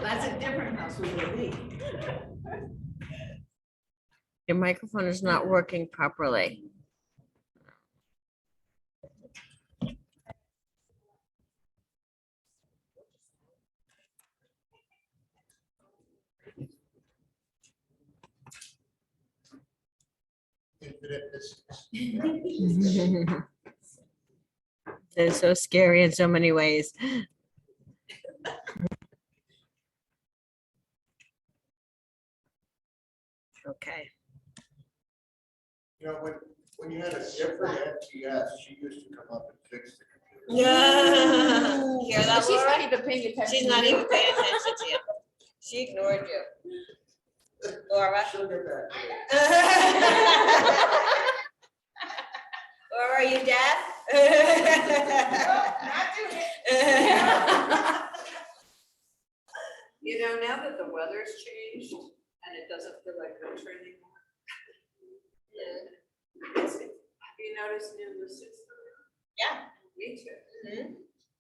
That's a different house we will be. Your microphone is not working properly. Infinite distance. They're so scary in so many ways. Okay. You know, when you had a different MTS, she used to come up and fix the computer. Yeah. Hear that, She's Laura? not even paying attention. She's not even paying attention to you. She ignored you. Laura? She'll get back to me. Laura, are you deaf? Not doing it. You know, now that the weather's changed and it doesn't feel like winter anymore. Have you noticed new listings? Yeah. Me too.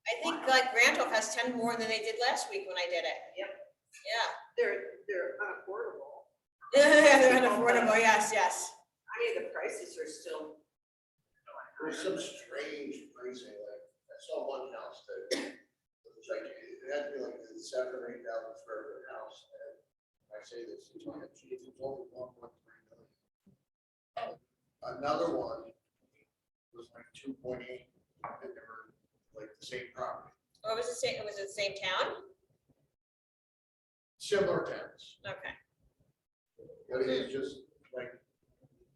I think like Randolph has 10 more than they did last week when I did it. Yep. Yeah. They're unaffordable. They're unaffordable, yes, yes. I mean, the prices are still. There's some strange pricing, like, I saw one house that, it was like, it had to be like a 7,000 or 8,000 square foot house, and I say this, it's only 1.3 million. Another one was like 2.8, and they were like the same property, What was the same, was it the same town? similar towns, Okay. but it's just like,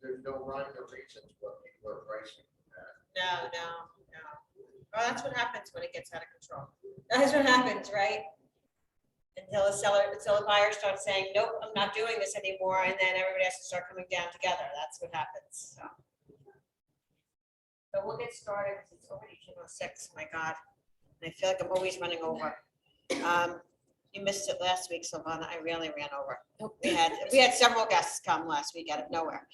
there's no rhyme or reason to what people are pricing at. No. Well, that's what happens when it gets out of control. That's what happens, right? Until the buyer starts saying, nope, I'm not doing this anymore, and then everybody has to start coming down together. That's what happens, so. But we'll get started, 'cause it's already 2:06, my God. And I feel like I'm always running over. You missed it last week, Silvana. I really ran over. We had several guests come last week out of nowhere.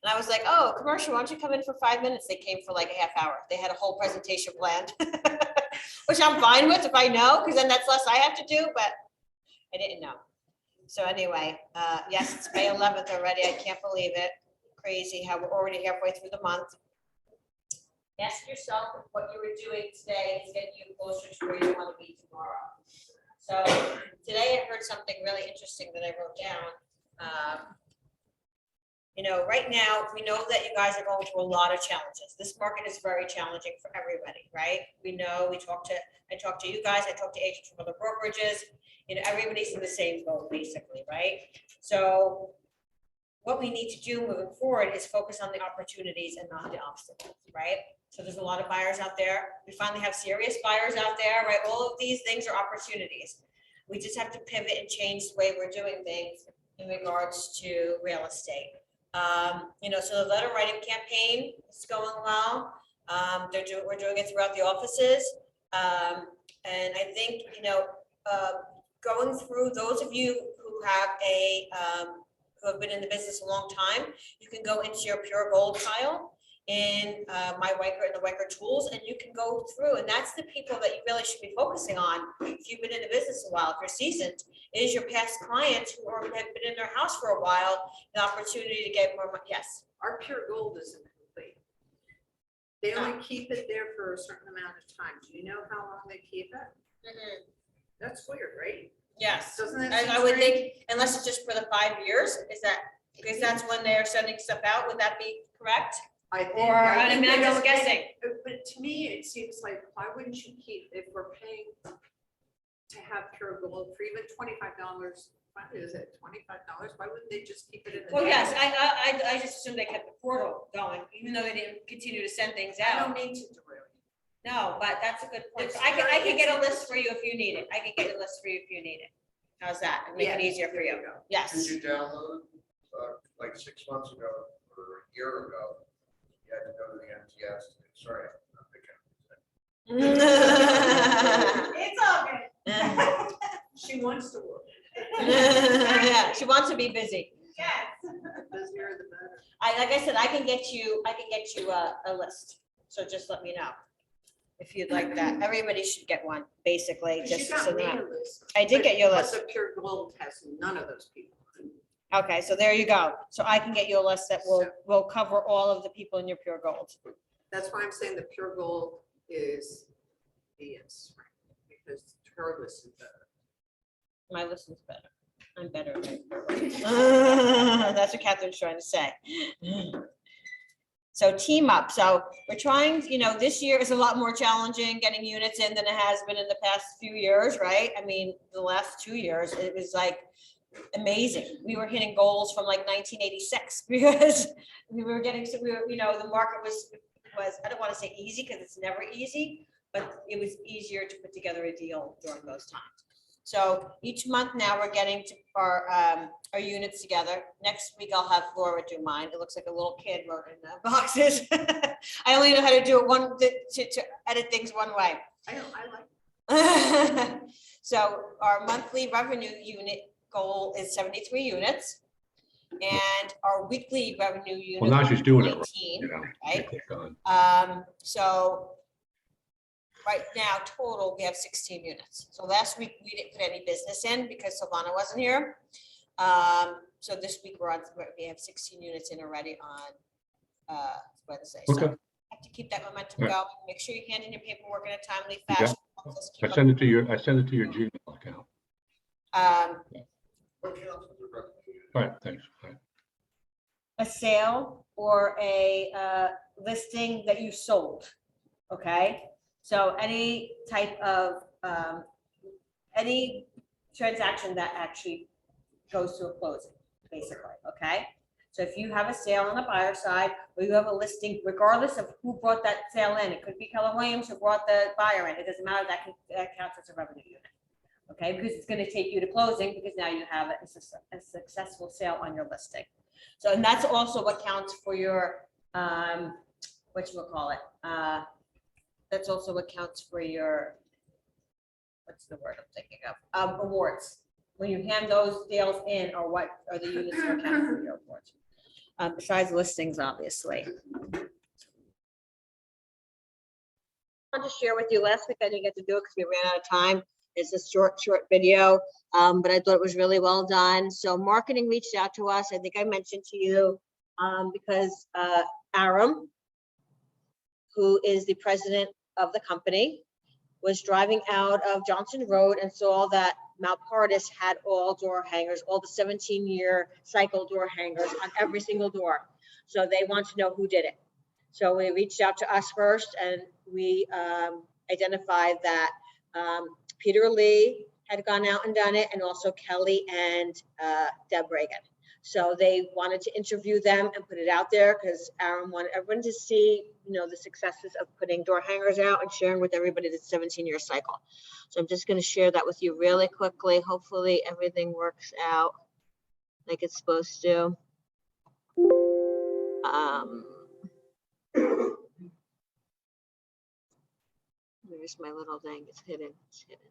And I was like, oh, commercial, why don't you come in for 5 minutes? They came for like a half hour. They had a whole presentation planned, which I'm fine with if I know, because then that's less I have to do, but I didn't know. So anyway, yes, it's May 11th already. I can't believe it. Crazy how we're already halfway through the month. Ask yourself if what you were doing today is getting you closer to where you want to be tomorrow. So today I heard something really interesting that I wrote down. You know, right now, we know that you guys are going through a lot of challenges. This market is very challenging for everybody, right? We know, I talk to you guys, I talk to agents from other brokerages, you know, everybody's in the same boat, basically, right? So what we need to do moving forward is focus on the opportunities and not the obstacles, right? So there's a lot of buyers out there. We finally have serious buyers out there, right? All of these things are opportunities. We just have to pivot and change the way we're doing things in regards to real estate. You know, so the letter writing campaign is going well. We're doing it throughout the offices. And I think, you know, going through those of you who have who have been in the business a long time, you can go into your Pure Gold pile in my Weicker and the Weicker tools, and you can go through, and that's the people that you really should be focusing on. If you've been in the business a while, if you're seasoned, is your past clients who have been in their house for a while, the opportunity to get more money. Yes. Our pure gold isn't complete. They only keep it there for a certain amount of time. Do you know how long they keep it? That's weird, right? Yes. Doesn't that I seem would strange? think, unless it's just for the 5 years, is that, because that's when they're sending stuff out, would that be correct? I think. Or, I mean, I'm they just don't- guessing. But to me, it seems like, why wouldn't you keep, if we're paying to have pure gold for even $25, what is it, $25? Why wouldn't they just keep it in the? Well, yes, database? I just assumed they kept the portal going, even though they didn't continue to send things I out. don't need to do it. No, but that's a good point. It's So I very- can get a list for you if you need it. I can get a list for you if you need it. How's that? Make it Yeah, easier for there you. you go. Yes. Did you download, like 6 months ago or a year ago, you had to go to the MTS, sorry, I'm picking. It's all good. She wants to work. Yeah, she wants to be busy. Yes. The busier the better. Like I said, I can get you a list. So just let me know. if you'd like that. Everybody should get one, basically, But just you so got they me know. a list. I did get your But list. the Pure Gold has none of those people. Okay, so there you go. So I can get you a list that will cover all of the people in your Pure Gold. That's why I'm saying the Pure Gold is BS, right? Because her list is better. My list is better. I'm better. Than Pure Gold. That's what Catherine's trying to say. So team up. So we're trying, this year is a lot more challenging getting units in than it has been in the past few years, right? I mean, the last 2 years, it was like amazing. We were hitting goals from like 1986 because we were getting, the market was, I don't want to say easy because it's never easy, but it was easier to put together a deal during those times. So each month now we're getting to our units together. Next week I'll have Laura do mine. It looks like a little kid wrote in the boxes. I only know how to do it to edit things one way. I know, I like. So our monthly revenue unit goal is 73 units. And our weekly revenue unit. Well, now she's doing it, 19, you know. right? Get going. So right now, total, we have 16 units. So last week, we didn't put any business in because Silvana wasn't here. So this week, we have 16 units in already on Wednesday. So Okay. have to keep that momentum Right. going. Make sure you hand in your paperwork in a timely Yeah. fashion. Helps us keep I up. send it to your Gmail account. What counts as a revenue? All right, thanks. All right. A sale or a listing that you sold, okay? So any type of, any transaction that actually goes to a closing, basically, okay? So if you have a sale on the buyer side, or you have a listing, regardless of who brought that sale in, it could be Keller Williams who brought the buyer in, it doesn't matter, that counts as a revenue unit. Okay, because it's gonna take you to closing, because now you have a successful sale on your listing. So, and that's also what counts for your, whatchamacallit, that's also what counts for your, what's the word I'm thinking of, awards. When you hand those deals in, or what are the units that are counted for your awards? Besides listings, obviously. I want to share with you, last week I didn't get to do it because we ran out of time. It's a short video, but I thought it was really well done. So marketing reached out to us. I think I mentioned to you because Aram, who is the president of the company, was driving out of Johnson Road and saw that Mount Pardis had all door hangers, all the 17-year cycle door hangers on every single door. So they want to know who did it. So we reached out to us first, and we identified that Peter Lee had gone out and done it, and also Kelly and Deb Reagan. So they wanted to interview them and put it out there because Aaron wanted everyone to see, the successes of putting door hangers out and sharing with everybody the 17-year cycle. So I'm just going to share that with you really quickly. Hopefully everything works out like it's supposed to. Where's my little thing? It's hidden. It's hidden.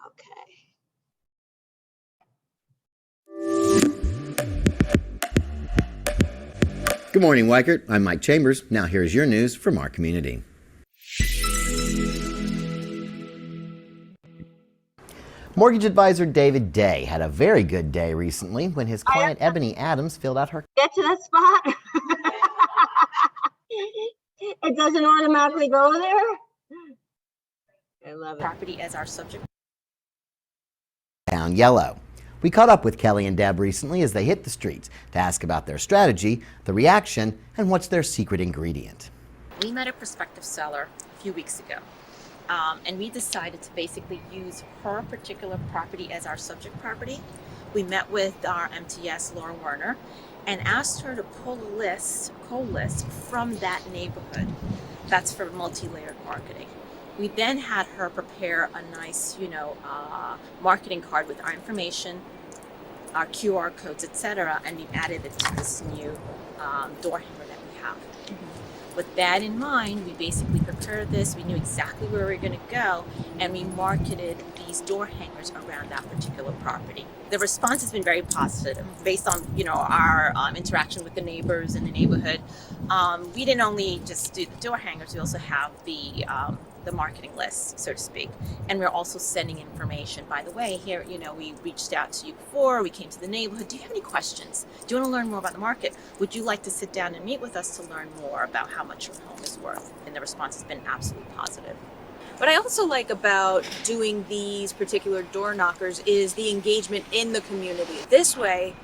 Okay. Good morning, Weikert. I'm Mike Chambers. Now here's your news from our community. Mortgage advisor David Day had a very good day recently when his client Ebony Adams filled out her. Get to that spot. It doesn't automatically go there. I love it. Property as our subject. Town yellow. We caught up with Kelly and Deb recently as they hit the streets to ask about their strategy, the reaction, and what's their secret ingredient. We met a prospective seller a few weeks ago, and we decided to basically use her particular property as our subject property. We met with our MTS, Laura Werner, and asked her to pull a list, co-list from that neighborhood. That's for multi-layered marketing. We then had her prepare a nice, marketing card with our information, our QR codes, etc., and we added it to this new door hanger that we have. With that in mind, we basically prepared this. We knew exactly where we were going to go, and we marketed these door hangers around that particular property. The response has been very positive based on, you know, our interaction with the neighbors in the neighborhood. We didn't only just do the door hangers; we also have the marketing list, so to speak. And we're also sending information. By the way, here, you know, we reached out to you before, we came to the neighborhood. Do you have any questions? Do you want to learn more about the market? Would you like to sit down and meet with us to learn more about how much your home is worth? And the response has been absolutely positive. What I also like about doing these particular door knockers is the engagement in the community. This way,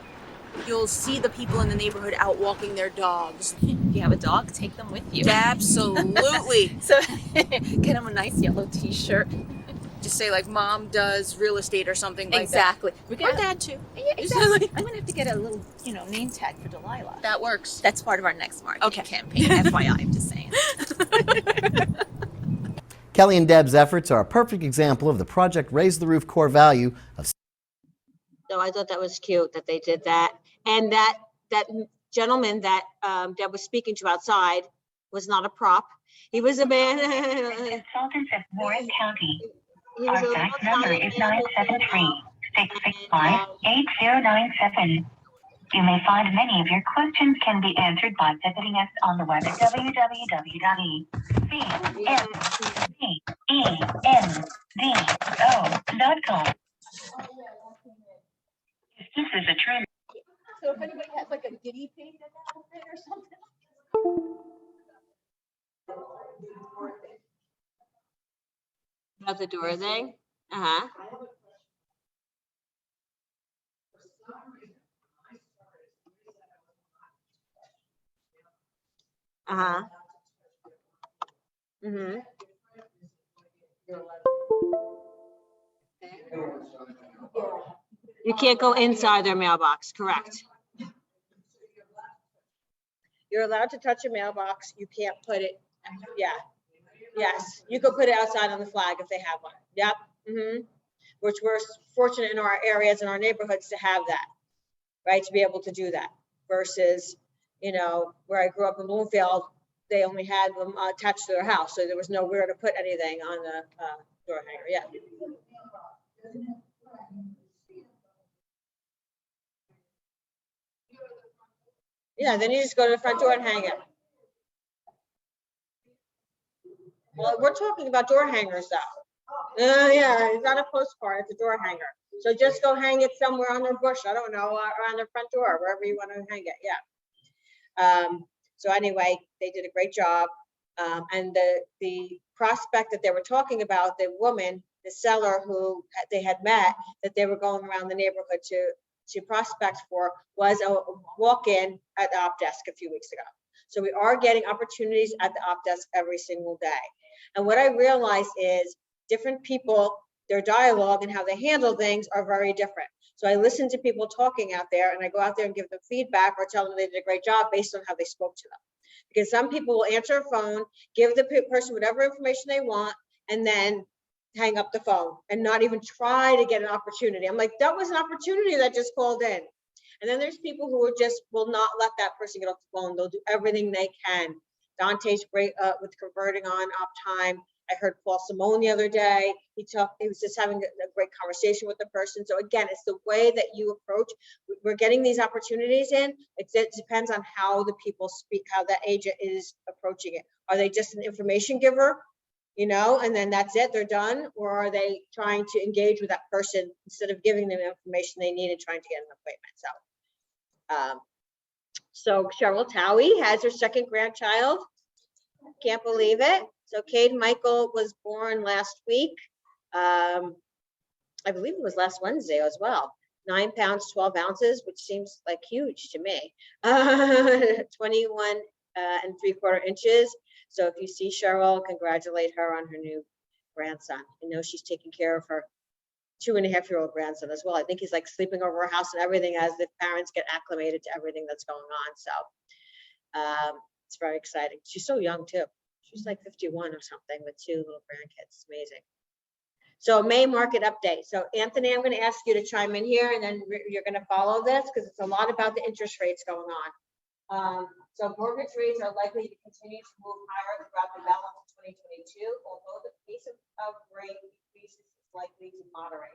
you'll see the people in the neighborhood out walking their dogs. If you have a dog, take them with you. Absolutely. So get them a nice yellow t-shirt. Just say like mom does real estate or something like Exactly. We're that. Or gonna, dad too. yeah, exactly. I'm gonna have to get a little, you know, name tag for Delilah. That works. That's part of our next marketing Okay. campaign. FYI, I'm just saying. Kelly and Deb's efforts are a perfect example of the Project Raise the Roof core value of So I thought that was cute that they did that. And that gentleman that Deb was speaking to outside was not a prop. He was a man. Consultants of Warren County. He was Our a fax number is man. 973-665-8097. You may find many of your questions can be answered by visiting us on the web at www.cmendo.com. This is a trend. So if anybody has like a guinea pig that got it or something. About the door thing? Uh-huh. Uh-huh. Mm-hmm. You can't go inside their mailbox, correct? You're allowed to touch a mailbox. You can't put it, yeah. Yes, you could put it outside on the flag if they have one. Yep. Mm-hmm. Which we're fortunate in our areas and our neighborhoods to have that, right? To be able to do that versus, you know, where I grew up in Bloomfield, they only had them attached to their house. So there was nowhere to put anything on the door hanger. Yeah. Yeah, then you just go to the front door and hang it. Well, we're talking about door hangers though. Yeah, it's not a postcard, it's a door hanger. So just go hang it somewhere on their bush, I don't know, or on their front door, wherever you want to hang it, yeah. So anyway, they did a great job. And the prospect that they were talking about, the woman, the seller who they had met, that they were going around the neighborhood to prospect for, was a walk-in at the op desk a few weeks ago. So we are getting opportunities at the op desk every single day. And what I realized is different people, their dialogue and how they handle things are very different. So I listen to people talking out there and I go out there and give them feedback or tell them they did a great job based on how they spoke to them. Because some people will answer a phone, give the person whatever information they want, and then hang up the phone and not even try to get an opportunity. I'm like, that was an opportunity that just called in. And then there's people who will not let that person get off the phone. They'll do everything they can. Dante's great with converting on Optime. I heard Paul Simone the other day. He was just having a great conversation with the person. So again, it's the way that you approach. We're getting these opportunities in. It depends on how the people speak, how that agent is approaching it. Are they just an information giver, you know, and then that's it, they're done? Or are they trying to engage with that person instead of giving them information they need and trying to get an appointment? So Cheryl Towie has her second grandchild. Can't believe it. So Cade Michael was born last week. I believe it was last Wednesday as well. 9 pounds, 12 ounces, which seems like huge to me. 21 and 3/4 inches. So if you see Cheryl, congratulate her on her new grandson. I know she's taking care of her 2.5-year-old grandson as well. I think he's like sleeping over her house and everything as the parents get acclimated to everything that's going on. So it's very exciting. She's so young too. She's like 51 or something with 2 little grandkids. It's amazing. So May market update. So Anthony, I'm going to ask you to chime in here and then you're going to follow this because it's a lot about the interest rates going on. So mortgage rates are likely to continue to move higher throughout the balance of 2022, although the pace of rate increases is likely to moderate.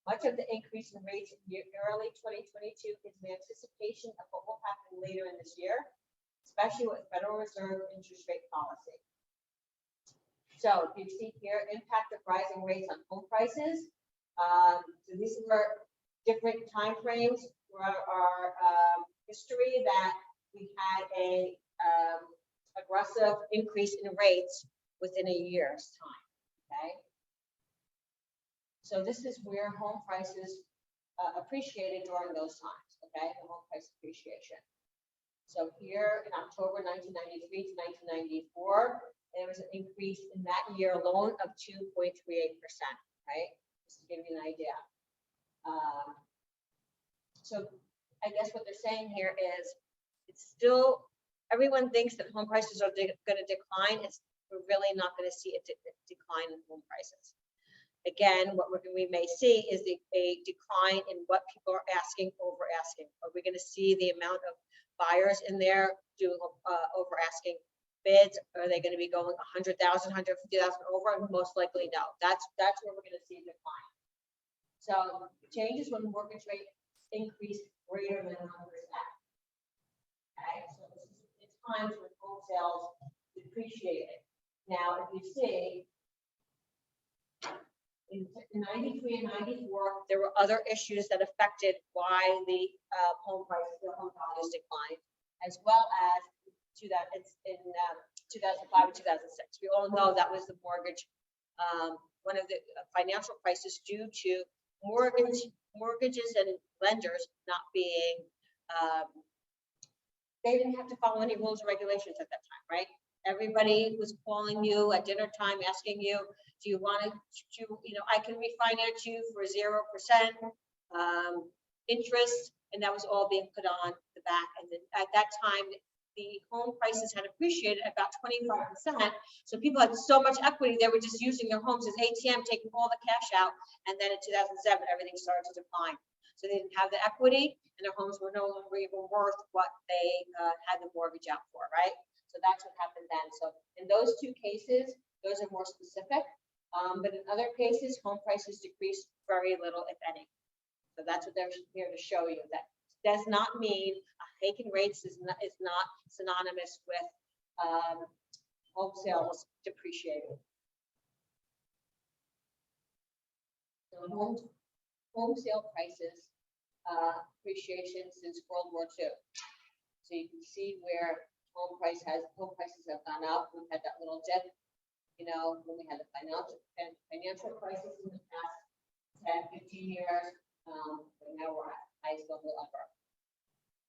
Much of the increase in rates in early 2022 is in anticipation of what will happen later in this year, especially with Federal Reserve interest rate policy. So you see here, impact of rising rates on home prices. So these are different timeframes for our history that we had a aggressive increase in rates within a year's time, okay? So this is where home prices appreciated during those times, okay, the home price appreciation. So here in October 1993 to 1994, there was an increase in that year alone of 2.38%, right? Just to give you an idea. So I guess what they're saying here is it's still, everyone thinks that home prices are going to decline. We're really not going to see a decline in home prices. Again, what we may see is a decline in what people are asking, over asking. Are we going to see the amount of buyers in there doing over asking bids? Are they going to be going 100,000, 150,000 over? Most likely no. That's where we're going to see a decline. So changes when mortgage rate increase greater than 100%. Okay, so it's times when home sales depreciated. Now, if you see, in 93 and 94, there were other issues that affected why the home prices, the home values declined, as well as in 2005 and 2006. We all know that was the mortgage, one of the financial crisis due to mortgages and lenders not being, they didn't have to follow any rules or regulations at that time, right? Everybody was calling you at dinner time, asking you, do you want to, I can refinance you for 0% interest, and that was all being put on the back. And then at that time, the home prices had appreciated about 25%. So people had so much equity, they were just using their homes as ATM, taking all the cash out. And then in 2007, everything started to decline. So they didn't have the equity, and their homes were no longer even worth what they had the mortgage out for, right? So that's what happened then. So in those two cases, those are more specific. But in other cases, home prices decreased very little, if any. So that's what they're here to show you. That does not mean a hike in rates is not synonymous with home sales depreciating. So home sale prices appreciation since World War II. So you can see where home prices have gone up. We've had that little dip, when we had the financial crisis in the past 10, 15 years. But now we're at highest level ever.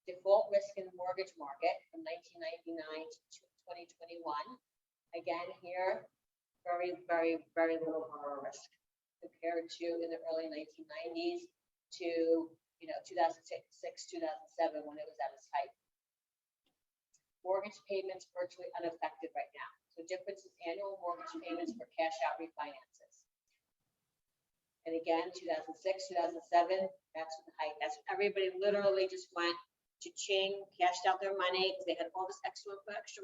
Default risk in the mortgage market from 1999 to 2021. Again, here, very, very, very little borrower risk compared to in the early 1990s to 2006, 2007 when it was at its height. Mortgage payments virtually unaffected right now. So difference is annual mortgage payments for cash out refinances. And again, 2006, 2007, that's the height. That's everybody literally just went to Ching, cashed out their money because they had all this extra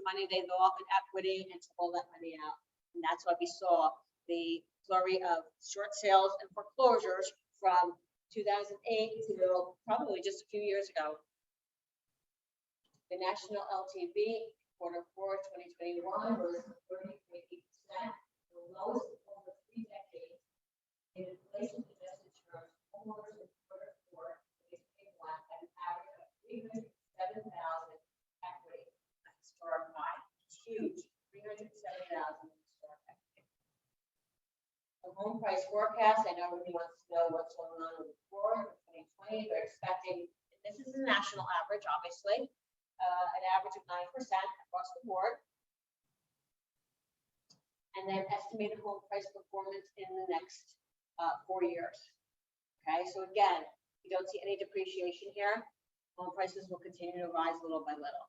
money they thought in equity and to pull that money out. And that's why we saw the flurry of short sales and foreclosures from 2008 to probably just a few years ago. The national LTV quarter 4 2021 was 30.8%, the lowest in over 3 decades. In inflation adjusted terms, homeowners in quarter 4 2021 had an average of 307,000 equity, a historic high. It's huge, 307,000 historic equity. The home price forecast, I know everybody wants to know what's going on with the floor in 2020. They're expecting, this is the national average, obviously. An average of 9% across the board. And then estimated home price performance in the next 4 years. Okay, so again, you don't see any depreciation here. Home prices will continue to rise little by little.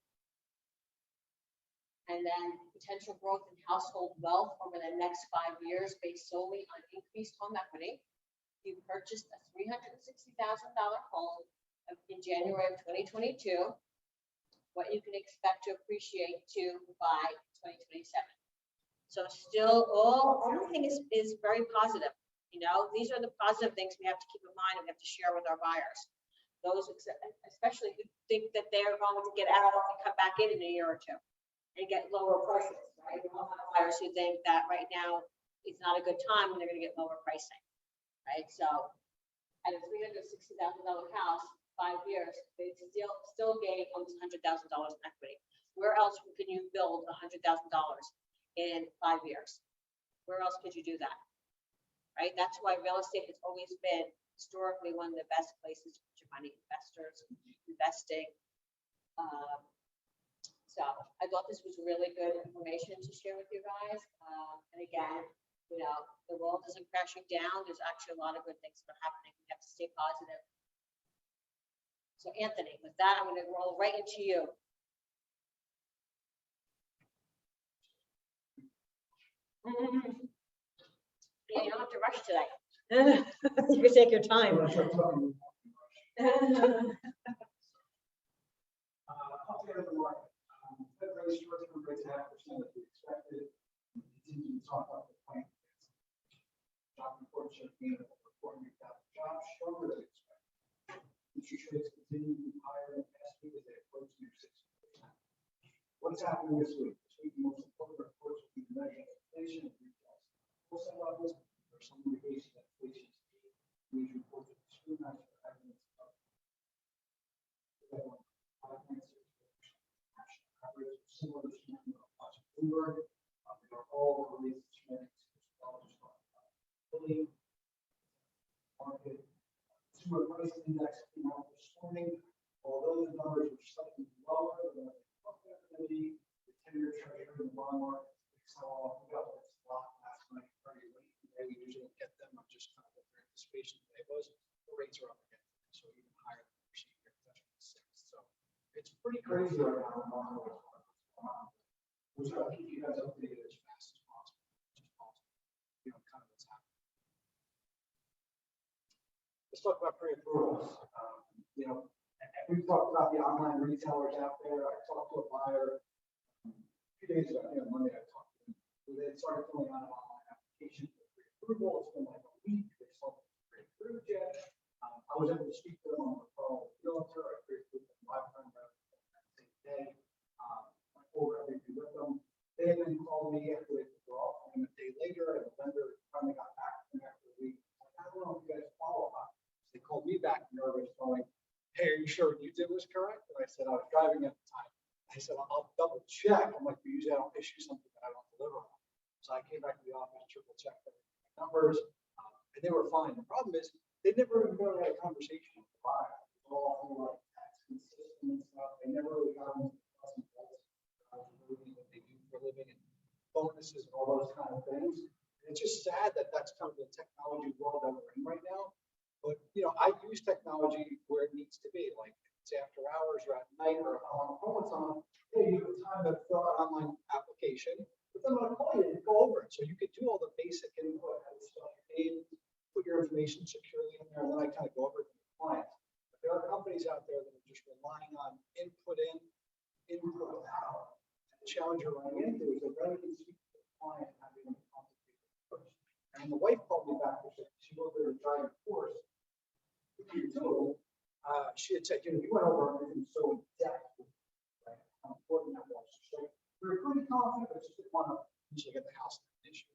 And then potential growth in household wealth over the next 5 years based solely on increased home equity. You purchased a $360,000 home in January of 2022. what you can expect to appreciate to by 2027. So still, everything is very positive. You know, these are the positive things we have to keep in mind and we have to share with our buyers. Those, especially who think that they're going to get out and come back in a year or two and get lower prices, right? We all have buyers who think that right now it's not a good time and they're gonna get lower pricing, right? So at a $360,000 house, 5 years, they still gain almost $100,000 in equity. Where else can you build $100,000 in 5 years? Where else could you do that? Right? That's why real estate has always been historically one of the best places to put your money, investors, investing. So I thought this was really good information to share with you guys. And again, you know, the world isn't crashing down. There's actually a lot of good things that are happening. We have to stay positive. So Anthony, with that, I'm going to roll right into you. Yeah, you don't have to rush today. You can take your time. I'll take it more. Fed raised short-term rates 0.5% as we expected. We continue to talk about the plan. Job report showed gain of over 400,000 jobs, stronger than expected. Interest rates continue to be higher than past week as they approach near 6%. What's happening this week? This week, the most important reports will be the measure of inflation and retail wholesale levels. There are some indications that inflation is key. These reports are scrutinized for evidence of coverage similar to Bloomberg. They are all released this morning. Market consumer price index came out this morning. Although the numbers were slightly lower than what they thought they were going to be, the 10-year treasury in the bond market fell off. We got this lot last night very late today. We usually get them. I'm just kind of what their anticipation today was. The rates are up again, so even higher than we're seeing here, touching the 6. So it's pretty crazy right now. We're trying to keep you guys updated as fast as possible. You know, kind of what's happening. Let's talk about pre-approvals. You know, we've talked about the online retailers out there. I talked to a buyer a few days ago, I think on Monday I talked to them. They started filling out an online application for pre-approval. It's been like a week. They still haven't pre-approved yet. I was able to speak to them on the phone with the realtor. I pre-approved them lifetime rather than that same day. Went over everything with them. They then called me after they withdraw, and a day later, and the lender finally got back to them after a week. Like, I don't know if you guys qualify. So they called me back nervous, going, "Hey, are you sure what you did was correct?" And I said, "I was driving at the time." I said, "I'll double check." I'm like, "Usually I don't issue something that I don't deliver on." So I came back to the office, triple checked everything, numbers, and they were fine. The problem is they never even really had a conversation with the buyer. It was all like tax and system and stuff. They never really got into the nuts and bolts of what they do for a living and bonuses and all those kind of things. And it's just sad that that's kind of the technology world that we're in right now. But you know, I use technology where it needs to be, like it's after hours or at night or on phone time. Hey, you have time to fill out an online application, but then when I call you, you go over it. So you could do all the basic input and stuff, and put your information securely in there, and then I kind of go over it with the clients. But there are companies out there that are just relying on input in, input out. And the challenge you're running into is that rather than speak to the client and having them complicated first. And the wife called me back and said she was there to drive a course. She had said, you know, you went over everything so in depth, right? How important that was. So we were pretty confident, but just didn't want to usually get the house issue.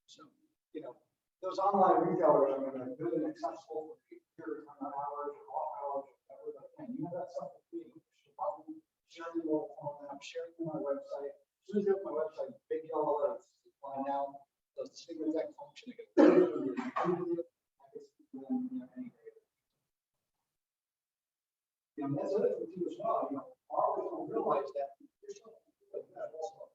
So, you know, those online retailers are going to build an accessible for period of hours or off hours or whatever they can. You know, that's something we sharing the mobile phone app, sharing my website. As soon as you open my website, big yellow alerts. Find out the single tech function again. And that's other thing too as well. You know, borrowers don't realize that there's something like that also.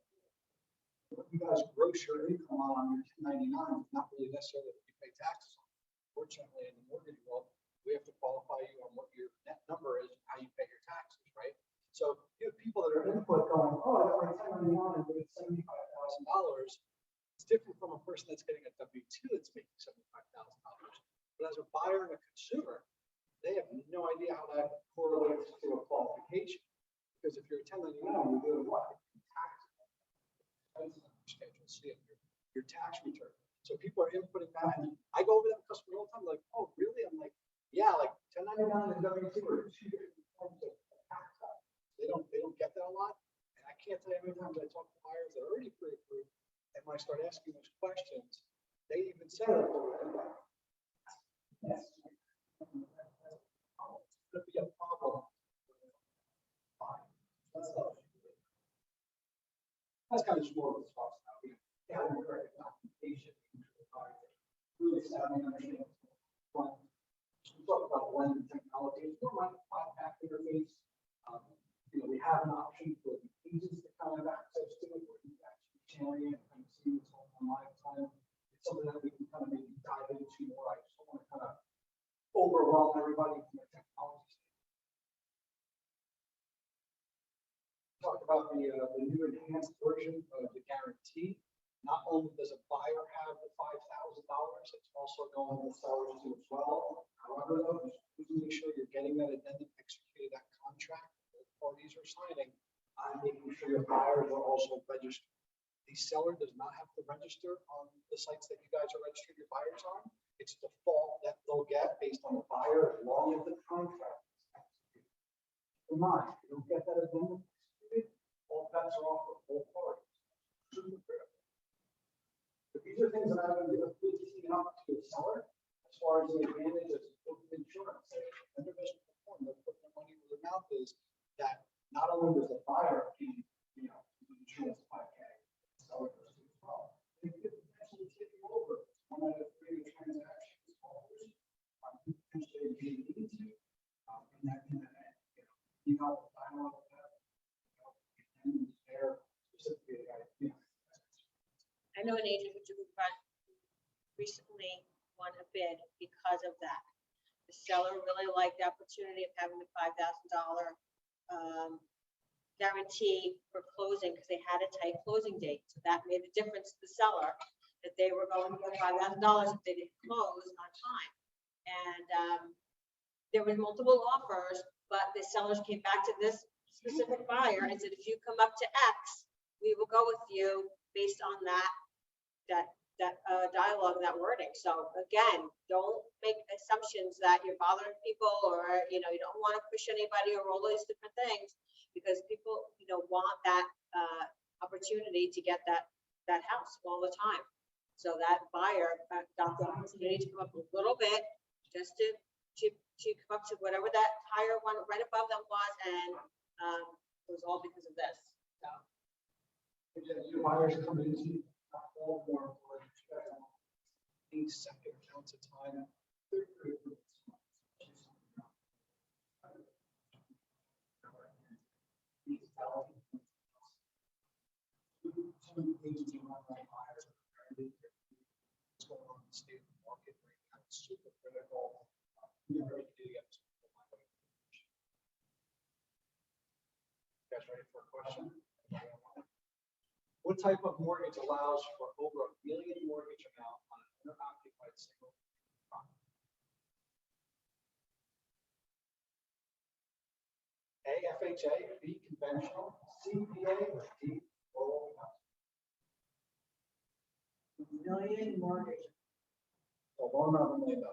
What you guys gross your income on your 1099 is not really necessarily what you pay taxes on. Fortunately, in the mortgage world, we have to qualify you on what your net number is and how you pay your taxes, right? So you have people that are input going, "Oh, I got my 1099 and we get $75,000. It's different from a person that's getting a W-2 that's making $75,000. But as a buyer and a consumer, they have no idea how that correlates to a qualification. Because if you're a 1099, you're doing what? Tax. Schedule C of your tax return. So people are inputting that, and I go over that with customers all the time, like, oh, really? I'm like, yeah, like 1099 and W-2 are two different forms of tax. They don't get that a lot. And I can't tell you how many times I talk to buyers that are already pre-approved, and when I start asking those questions, they even say, yes. Could be a problem. That's kind of just more of the talks now. We have a correct documentation. Really savvy understanding. We talk about blended technology. We might bypass interface. We have an option for the agents to kind of access to it, where you can actually sharing it and see what's going on live time. It's something that we can kind of maybe dive into more. I just don't want to kind of overwhelm everybody from the technology standpoint. Talk about the new enhanced version of the guarantee. Not only does a buyer have the $5,000, it's also going to the sellers too as well. However, though, just make sure you're getting that addendum executed, that contract both parties are signing, and making sure your buyers are also registered. The seller does not have to register on the sites that you guys are registering your buyers on. It's default that they'll get based on the buyer as long as the contract is executed. Keep in mind, if you don't get that addendum executed, all bets are off for both parties. Super critical. But these are things that I've been teeing up to a seller as far as the advantages of insurance. And they're just performing, they're putting their money where their mouth is, that not only does the buyer gain, insurance 5K, the seller does as well. They could potentially take you over one out of three transactions. Potentially being into in that dialogue with that, and they're specifically I know an agent who recently won a bid because of that. The seller really liked the opportunity of having the $5,000 guarantee for closing because they had a tight closing date. So that made a difference to the seller that they were going to get $5,000 if they didn't close on time. And there were multiple offers, but the sellers came back to this specific buyer and said, if you come up to X, we will go with you based on that dialogue, that wording. So again, don't make assumptions that you're bothering people or, you don't want to push anybody or all those different things because people, want that opportunity to get that house all the time. So that buyer got the opportunity to come up a little bit just to come up to whatever that higher one right above them was. And it was all because of this. So. Your buyers come into all more for 8 second counts of time. What's going on in the state of the market right now? It's super critical. You guys ready for a question? What type of mortgage allows for over $1 million mortgage amount on an owner-occupied single property? A, FHA, B, conventional, C, PA, or D, rural housing? $1 million mortgage. So loan amount of $1 million.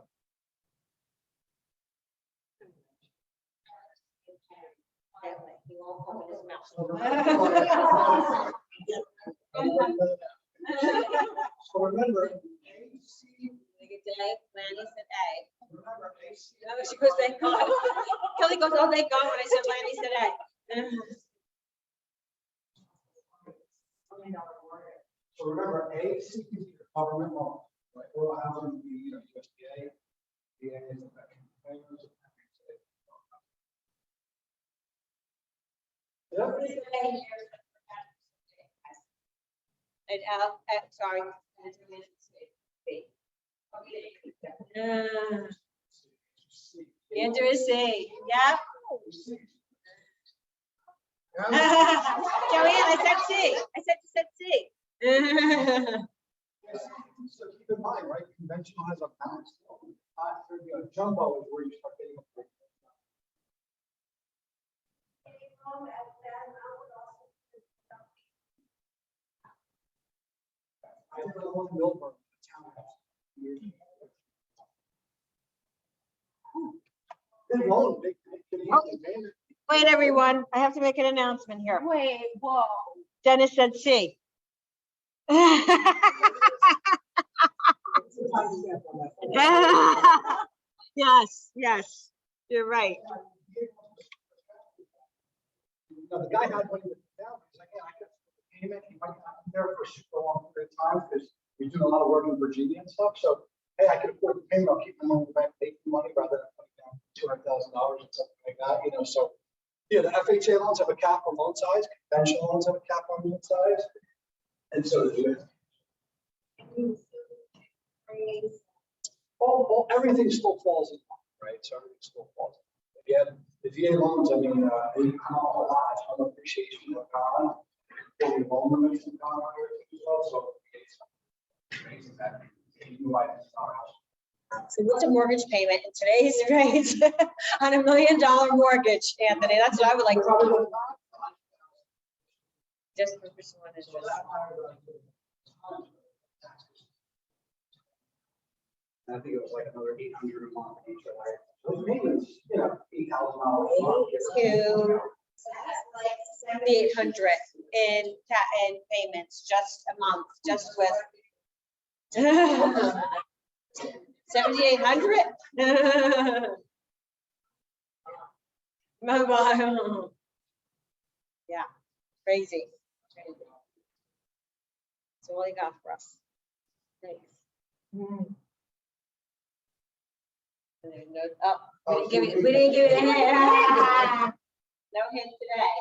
He won't open his mouth. So remember, Look at Dave, Lanny said A. remember AC. No, she goes, thank God. Kelly goes, oh, thank God when I said Lanny said A. So remember, A, C is your government loan, right? Rural housing would be, USDA, VA is the veteran payers. And sorry. Answer is C. Yeah. Joanne, I said C. I said you said C. So keep in mind, right, conventional has a max. Jumbo is where you start getting a break. I did a one Milburn townhouse. Big loan, big, big. Wait, everyone, I have to make an announcement here. Wait, whoa. Dennis said C. Yes, yes, you're right. No, the guy had one down, he's like, yeah, I could payment, he might not be there for a super long period of time, because we do a lot of work in Virginia and stuff, so, hey, I can afford the payment, I'll keep my money in the bank, make the money rather than putting down $200,000 or something like that, you know, so. Yeah, the FHA loans have a cap on loan size, conventional loans have a cap on loan size, and so do it. Everything still falls in line, right? So everything still falls in line. Yeah, the VA loans, I mean, they come up a lot, some appreciation of God, the loan limits and God, so it's crazy that you might have So what's a mortgage payment in today's rates on $1 million mortgage, Anthony? That's what I would like to know. Just for someone who's just. I think it was like another 800 a month each way. Those payments, you know, $8,000 a month. To 7,800 in payments, just a month, just with. 7,800? Mobile. Yeah, crazy. That's all he got for us. Thanks. And there's no, oh, we didn't give it a hint. No hint today.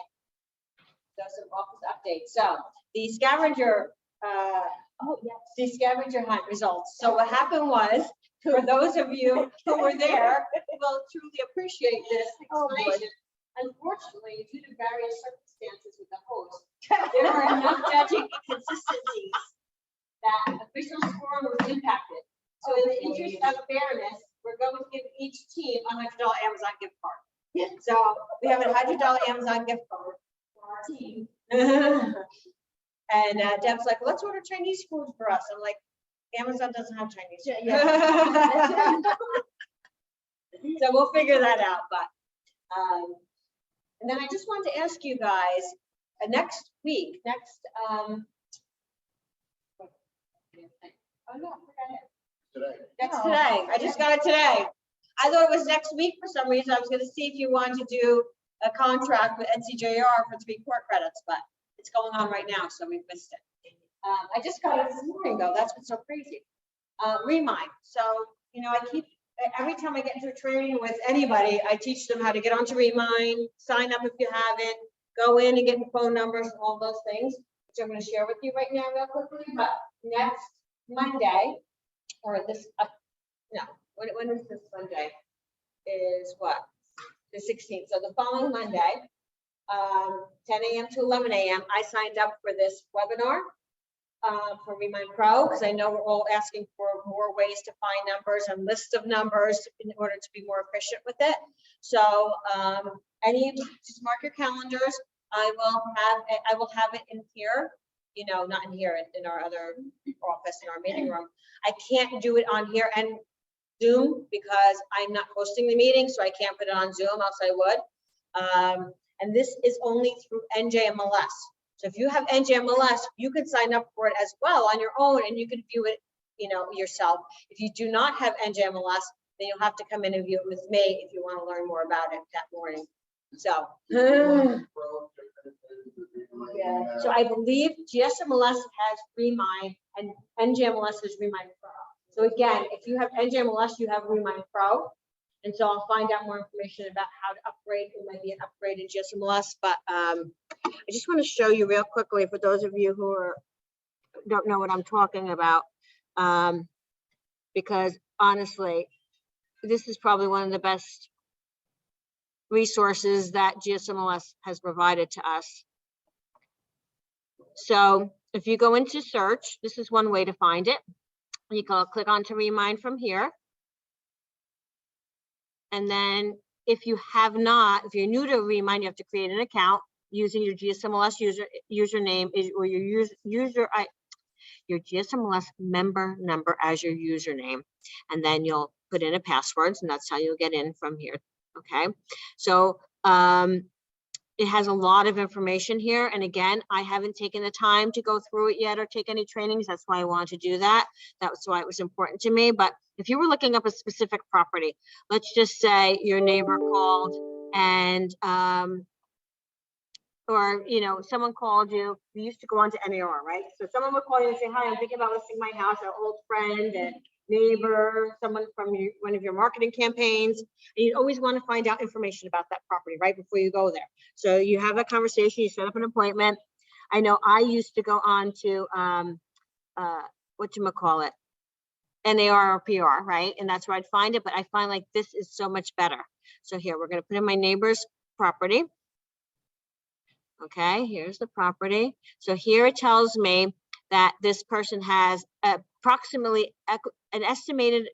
So some office updates. So the scavenger, the scavenger hunt results. So what happened was, for those of you who were there, will truly appreciate this explanation. Unfortunately, due to various circumstances with the host, there were enough judging inconsistencies that official scoring was impacted. So in the interest of fairness, we're going to give each team a $100 Amazon gift card. So we have a $100 Amazon gift card for our team. And Deb's like, let's order Chinese food for us. I'm like, Amazon doesn't have Chinese food. Yeah. So we'll figure that out, but, and then I just wanted to ask you guys, next week, oh no, I forgot it. Today. Next today, I just got it today. I thought it was next week for some reason. I was gonna see if you wanted to do a contract with NCJR for 3 court credits, but it's going on right now, so we've missed it. I just got it this morning though, that's what's so crazy. Remind, so, you know, every time I get into a training with anybody, I teach them how to get onto Remind, sign up if you haven't, go in and get the phone numbers and all those things, which I'm gonna share with you right now real quickly, but next Monday, or this, no, when is this Monday? Is what? The 16th, so the following Monday, 10 a.m. to 11 a.m. I signed up for this webinar for Remind Pro, because I know we're all asking for more ways to find numbers and lists of numbers in order to be more efficient with it. So just mark your calendars. I will have it in here, you know, not in here, in our other office, in our meeting room. I can't do it on here and Zoom because I'm not hosting the meeting, so I can't put it on Zoom, else I would. And this is only through NJMLS. So if you have NJMLS, you can sign up for it as well on your own, and you can view it, you know, yourself. If you do not have NJMLS, then you'll have to come in and view it with me if you want to learn more about it that morning. So, yeah. So I believe GSMLS has Remind and NJMLS has Remind Pro. So again, if you have NJMLS, you have Remind Pro. And so I'll find out more information about how to upgrade. It might be an upgrade in GSMLS, but I just want to show you real quickly for those of you who don't know what I'm talking about, because honestly, this is probably one of the best resources that GSMLS has provided to us. So if you go into search, this is one way to find it. You can click on to Remind from here. And then if you have not, if you're new to Remind, you have to create an account using your GSMLS username or your your GSMLS member number as your username. And then you'll put in a password, and that's how you'll get in from here. Okay. So it has a lot of information here. And again, I haven't taken the time to go through it yet or take any trainings. That's why I wanted to do that. That's why it was important to me. But if you were looking up a specific property, let's just say your neighbor called and, or, you know, someone called you, we used to go on to NAR, right? So someone would call you and say, hi, I'm thinking about listing my house, an old friend and neighbor, someone from one of your marketing campaigns. And you always want to find out information about that property right before you go there. So you have that conversation, you set up an appointment. I know I used to go on to, whatchamacallit, NAR or PR, right? And that's where I'd find it, but I find like this is so much better. So here, we're going to put in my neighbor's property. Okay, here's the property. So here it tells me that this person has approximately an estimated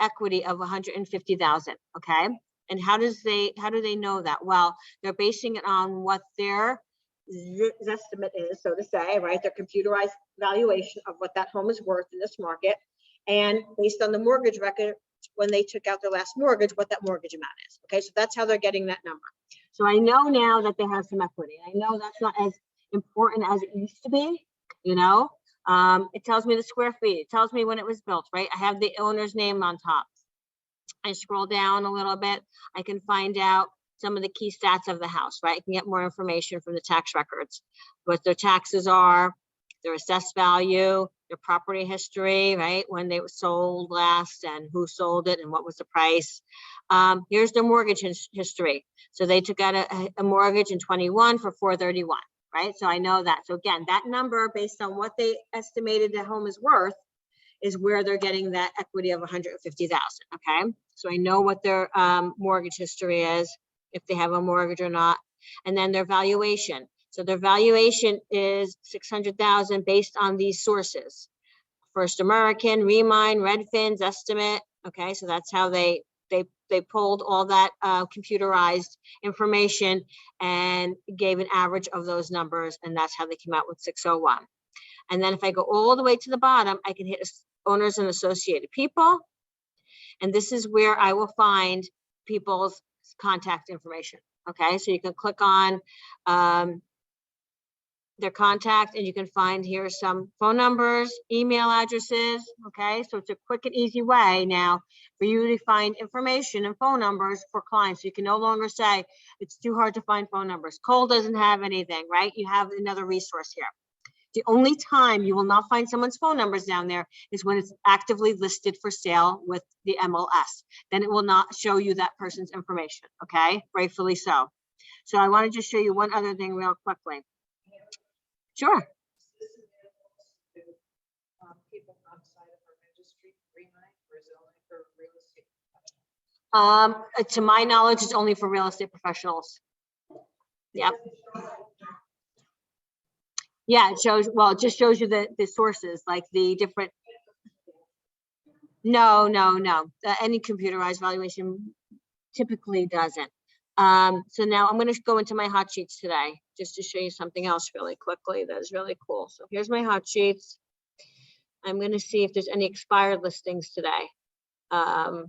equity of 150,000. Okay, and how do they know that? Well, they're basing it on what their estimate is, so to say, right? Their computerized valuation of what that home is worth in this market, and based on the mortgage record when they took out their last mortgage, what that mortgage amount is. Okay, so that's how they're getting that number. So I know now that they have some equity. I know that's not as important as it used to be, you know. It tells me the square feet. It tells me when it was built, right? I have the owner's name on top. I scroll down a little bit. I can find out some of the key stats of the house, right? I can get more information from the tax records, what their taxes are, their assessed value, their property history, right? When they were sold last and who sold it and what was the price. Here's their mortgage history. So they took out a mortgage in 21 for 431, right? So I know that. So again, that number based on what they estimated the home is worth is where they're getting that equity of 150,000. Okay. So I know what their mortgage history is, if they have a mortgage or not, and then their valuation. So their valuation is 600,000 based on these sources: First American, Remind, Redfin's estimate. Okay, so that's how they pulled all that computerized information and gave an average of those numbers, and that's how they came out with 601. And then if I go all the way to the bottom, I can hit owners and associated people, and this is where I will find people's contact information. Okay, so you can click on their contact, and you can find here some phone numbers, email addresses. Okay, so it's a quick and easy way now for you to find information and phone numbers for clients. You can no longer say it's too hard to find phone numbers. Cole doesn't have anything, right? You have another resource here. The only time you will not find someone's phone numbers down there is when it's actively listed for sale with the MLS. Then it will not show you that person's information. Okay, rightfully so. So I want to just show you one other thing real quickly. Sure. People outside of our registry, Remind, or is it only for real estate? To my knowledge, it's only for real estate professionals. Yep. Yeah, it shows, well, it just shows you the sources, like the different. No. Any computerized valuation typically doesn't. So now I'm going to go into my hot sheets today, just to show you something else really quickly that is really cool. So here's my hot sheets. I'm going to see if there's any expired listings today. Oh,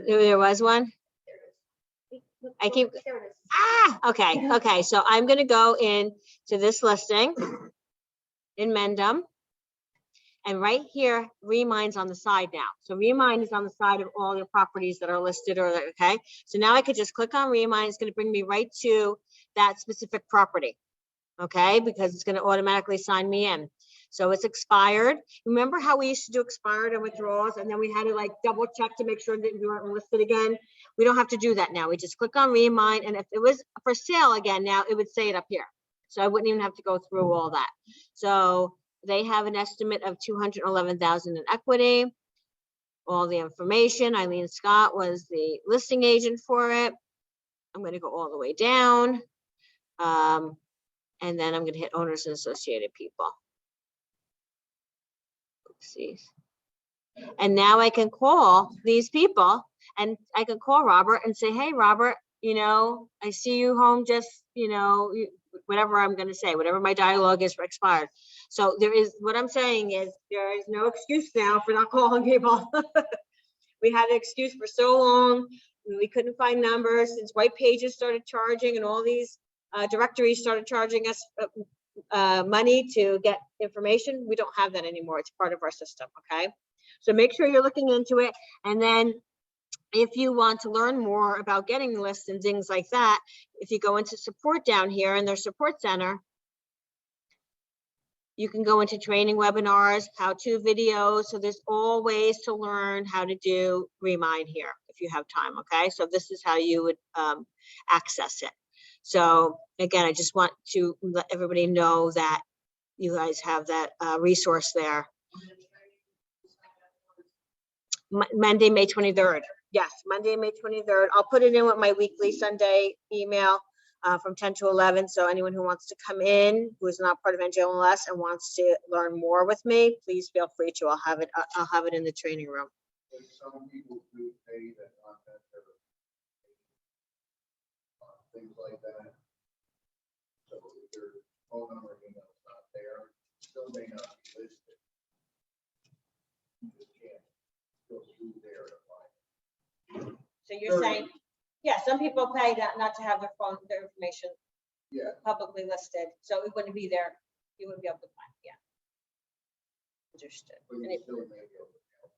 there was one. I keep, okay. So I'm going to go in to this listing in Mendham. And right here, Remind's on the side now. So Remind is on the side of all your properties that are listed, or okay. So now I could just click on Remind. It's going to bring me right to that specific property. Okay, because it's going to automatically sign me in. So it's expired. Remember how we used to do expired and withdrawals, and then we had to like double check to make sure that you weren't listed again? We don't have to do that now. We just click on Remind, and if it was for sale again now, it would say it up here. So I wouldn't even have to go through all that. So they have an estimate of 211,000 in equity. All the information. Eileen Scott was the listing agent for it. I'm going to go all the way down. And then I'm going to hit owners and associated people. See. And now I can call these people and I can call Robert and say, hey, Robert, you know, I see you home just, you know, whatever I'm going to say, whatever my dialogue is expired. So there is, what I'm saying is there is no excuse now for not calling people. We had an excuse for so long. We couldn't find numbers since White Pages started charging and all these directories started charging us money to get information. We don't have that anymore. It's part of our system, okay? So make sure you're looking into it. And then if you want to learn more about getting lists and things like that, if you go into support down here in their support center, you can go into training webinars, how-to videos. So there's all ways to learn how to do Remind here if you have time, okay? So this is how you would access it. So again, I just want to let everybody know that you guys have that resource there. Monday, May 23rd. Yes, Monday, May 23rd. I'll put it in with my weekly Sunday email from 10 to 11. So anyone who wants to come in, who is not part of NGLS and wants to learn more with me, please feel free to. I'll have it in the training room. Some people do pay that content, things like that. So if your phone number, email is not there, still may not be listed. You just can't go through there to find. So you're saying, yeah, some people pay that not to have their information publicly listed. So it wouldn't be there. You wouldn't be able to find, yeah. Understood. But you still may be able to help.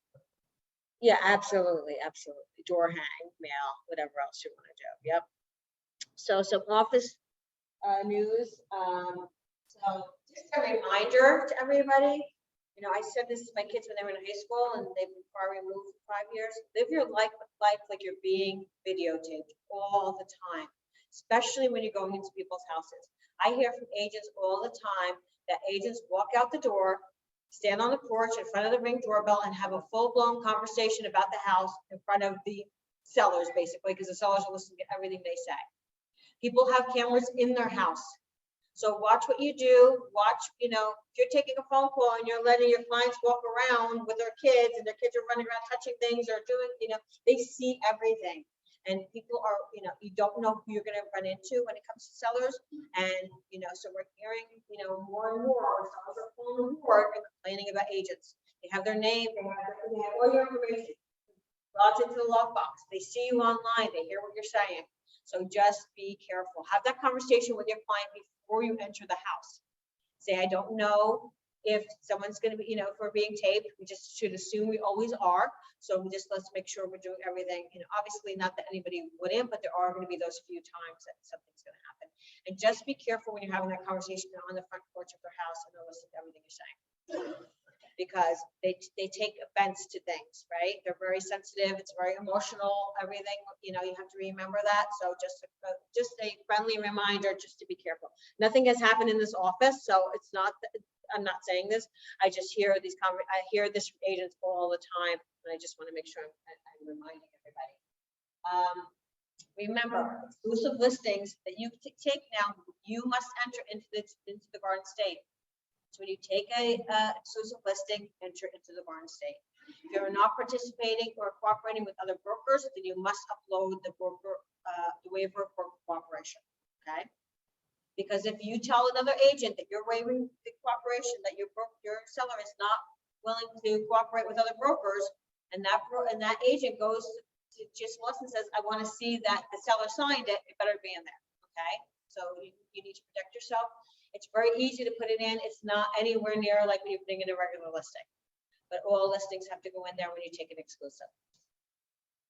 Yeah, absolutely, absolutely. Door hang, mail, whatever else you want to do. Yep. So some office news. So just a reminder to everybody, you know, I said this to my kids when they were in high school and they've been far removed for 5 years. Live your life like you're being videotaped all the time, especially when you're going into people's houses. I hear from agents all the time that agents walk out the door, stand on the porch in front of the Ring doorbell and have a full-blown conversation about the house in front of the sellers, basically, because the sellers will listen to everything they say. People have cameras in their house. So watch what you do. Watch, you know, if you're taking a phone call and you're letting your clients walk around with their kids and their kids are running around touching things or doing, you know, they see everything. And people are, you know, you don't know who you're going to run into when it comes to sellers. And, you know, so we're hearing, you know, more and more sellers are calling the board and complaining about agents. They have their name, they have all your information. Lodge into the logbox. They see you online. They hear what you're saying. So just be careful. Have that conversation with your client before you enter the house. Say, I don't know if someone's going to be, you know, if we're being taped, we just should assume we always are. So we just let's make sure we're doing everything. You know, obviously not that anybody wouldn't, but there are going to be those few times that something's going to happen. And just be careful when you're having that conversation on the front porch of their house and they're listening to everything you're saying. Because they take offense to things, right? They're very sensitive. It's very emotional. Everything, you know, you have to remember that. So just a friendly reminder, just to be careful. Nothing has happened in this office, so it's not. I'm not saying this. I just hear these. I hear this from agents all the time, and I just want to make sure I'm reminding everybody. Remember, exclusive listings that you take now, you must enter into the Garden State. So when you take a exclusive listing, enter into the Garden State. If you're not participating or cooperating with other brokers, then you must upload the broker, the waiver for cooperation, okay? Because if you tell another agent that you're waiving the cooperation, that your seller is not willing to cooperate with other brokers, and that agent goes to just and says, I want to see that the seller signed it, it better be in there, okay? So you need to protect yourself. It's very easy to put it in. It's not anywhere near like when you're putting in a regular listing. But all listings have to go in there when you take an exclusive.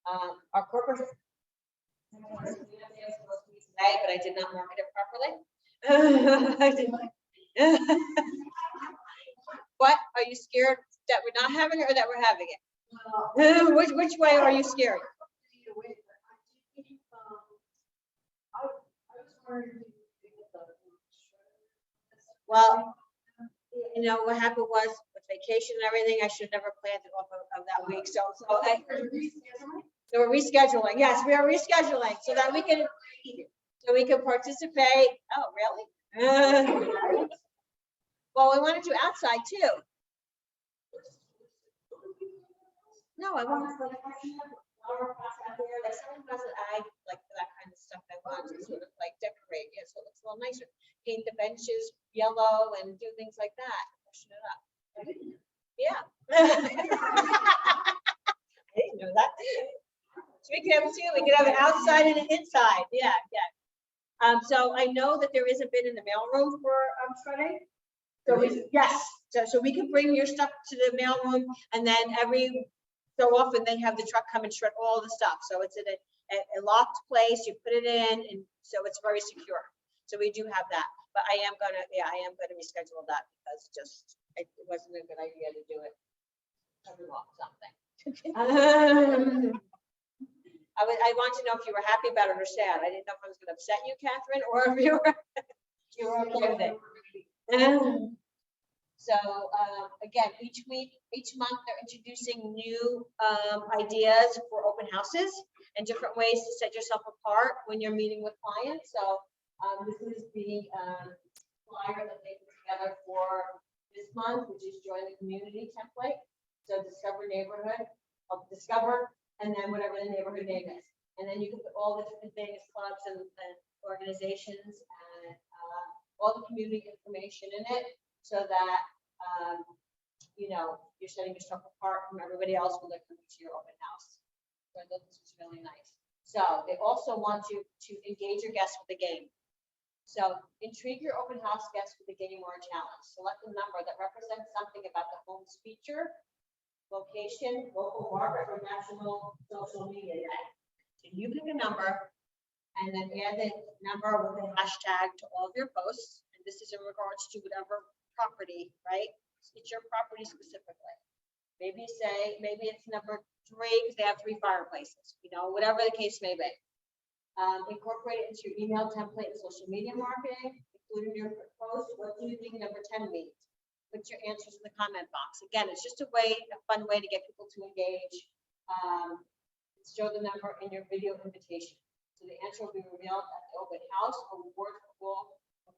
Our corporate today, but I did not market it properly. What? Are you scared that we're not having it or that we're having it? Which way are you scared? Well, you know, what happened was with vacation and everything, I should have never planned it off of that week. So we're rescheduling. Yes, we are rescheduling so that we can participate. Oh, really? Well, we want to do outside too. No, I want to put a flower pots out there, like someone has an eye, like for that kind of stuff, I want to sort of like decorate, yeah, so it looks a little nicer. Paint the benches yellow and do things like that, freshen it up. Yeah. I didn't know that. So we could have two, we could have an outside and an inside, yeah, yeah. So I know that there is a bid in the mailroom for, shredding. So yes, so we can bring your stuff to the mailroom and then every so often they have the truck come and shred all the stuff. So it's in a locked place, you put it in and so it's very secure. So we do have that, but I am gonna reschedule that because it wasn't a good idea to do it. Coming off something. I want to know if you were happy about it or sad. I didn't know if I was gonna upset you, Catherine, or if you were okay with it. So again, each month, they're introducing new ideas for open houses and different ways to set yourself apart when you're meeting with clients. So this is the flyer that they put together for this month, which is join the community template. So discover neighborhood, discover, and then whatever the neighborhood name is. And then you can put all the different things, clubs and organizations and all the community information in it so that you're setting yourself apart from everybody else when they're coming to your open house. So I thought this was really nice. So they also want you to engage your guests with a game. So intrigue your open house guests with a game or a challenge. Select a number that represents something about the home's feature, location, local market, or national social media day. So you pick a number and then add the number with a hashtag to all of your posts. And this is in regards to whatever property, right? It's your property specifically. Maybe it's number 3 because they have 3 fireplaces, whatever the case may be. Incorporate it into your email template and social media marketing, including your post. What do you think number 10 means? Put your answers in the comment box. Again, it's just a fun way to get people to engage. Show the number in your video invitation. So the answer will be revealed at the open house.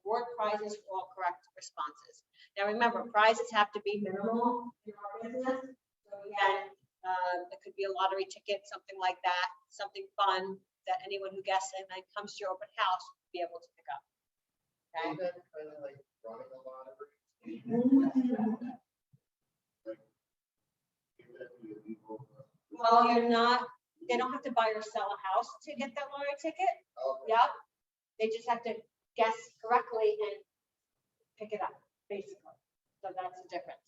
Award prizes for all correct responses. Now remember, prizes have to be minimal in our business. So again, it could be a lottery ticket, something like that, something fun that anyone who guesses and then comes to your open house will be able to pick up. Okay. Isn't that kind of like running a lottery? Well, they don't have to buy or sell a house to get that lottery ticket. Okay. Yep. They just have to guess correctly and pick it up, basically. So that's the difference.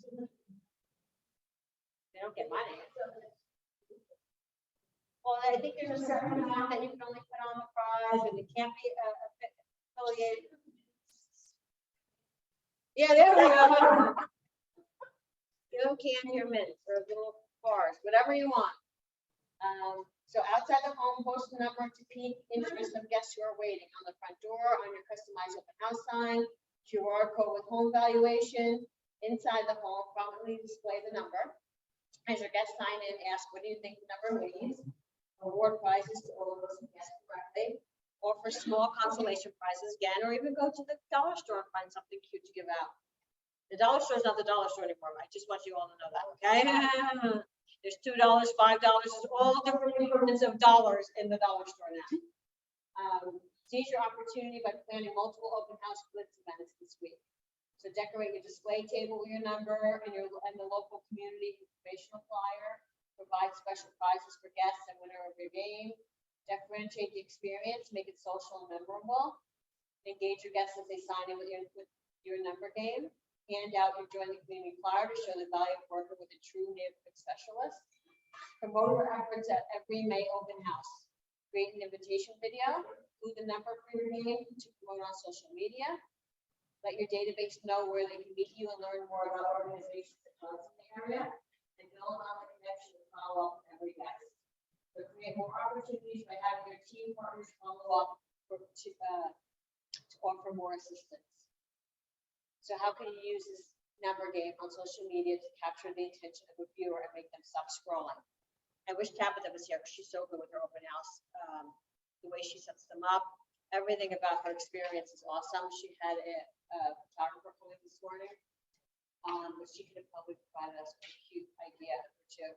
They don't get money. Well, I think there's a certain amount that you can only put on the prize and it can't be affiliated. Yeah, there we go. Candy or mints or little bars, whatever you want. So outside the home, post a number to pique interest of guests who are waiting on the front door, on your customized open house sign, QR code with home valuation. Inside the home, prominently display the number. As your guests sign in, ask, what do you think the number means? Award prizes to all of those who guessed correctly. Offer small consolation prizes again, or even go to the dollar store and find something cute to give out. The dollar store is not the dollar store anymore. I just want you all to know that, okay? There's $2, $5, there's all different increments of dollars in the dollar store now. Seize your opportunity by planning multiple open house blitz events this week. So decorate your display table with your number and the local community informational flyer. Provide special prizes for guests and winner of your game. Differentiate the experience, make it social and memorable. Engage your guests as they sign in with your number game. Hand out your join the community flyer to show the value of working with a true neighborhood specialist. Promote your efforts at every May open house. Create an invitation video. Include the number for your game to promote on social media. Let your database know where they can meet you and learn more about organizations and clubs in the area. And build on the connection and follow up with every guest. So create more opportunities by having your team partners follow up to offer more assistance. So how can you use this number game on social media to capture the attention of a viewer and make them stop scrolling? I wish Tabitha was here because she's so good with her open house. The way she sets them up, everything about her experience is awesome. She had a photographer come in this morning, but she could have probably provided us with a cute idea or two.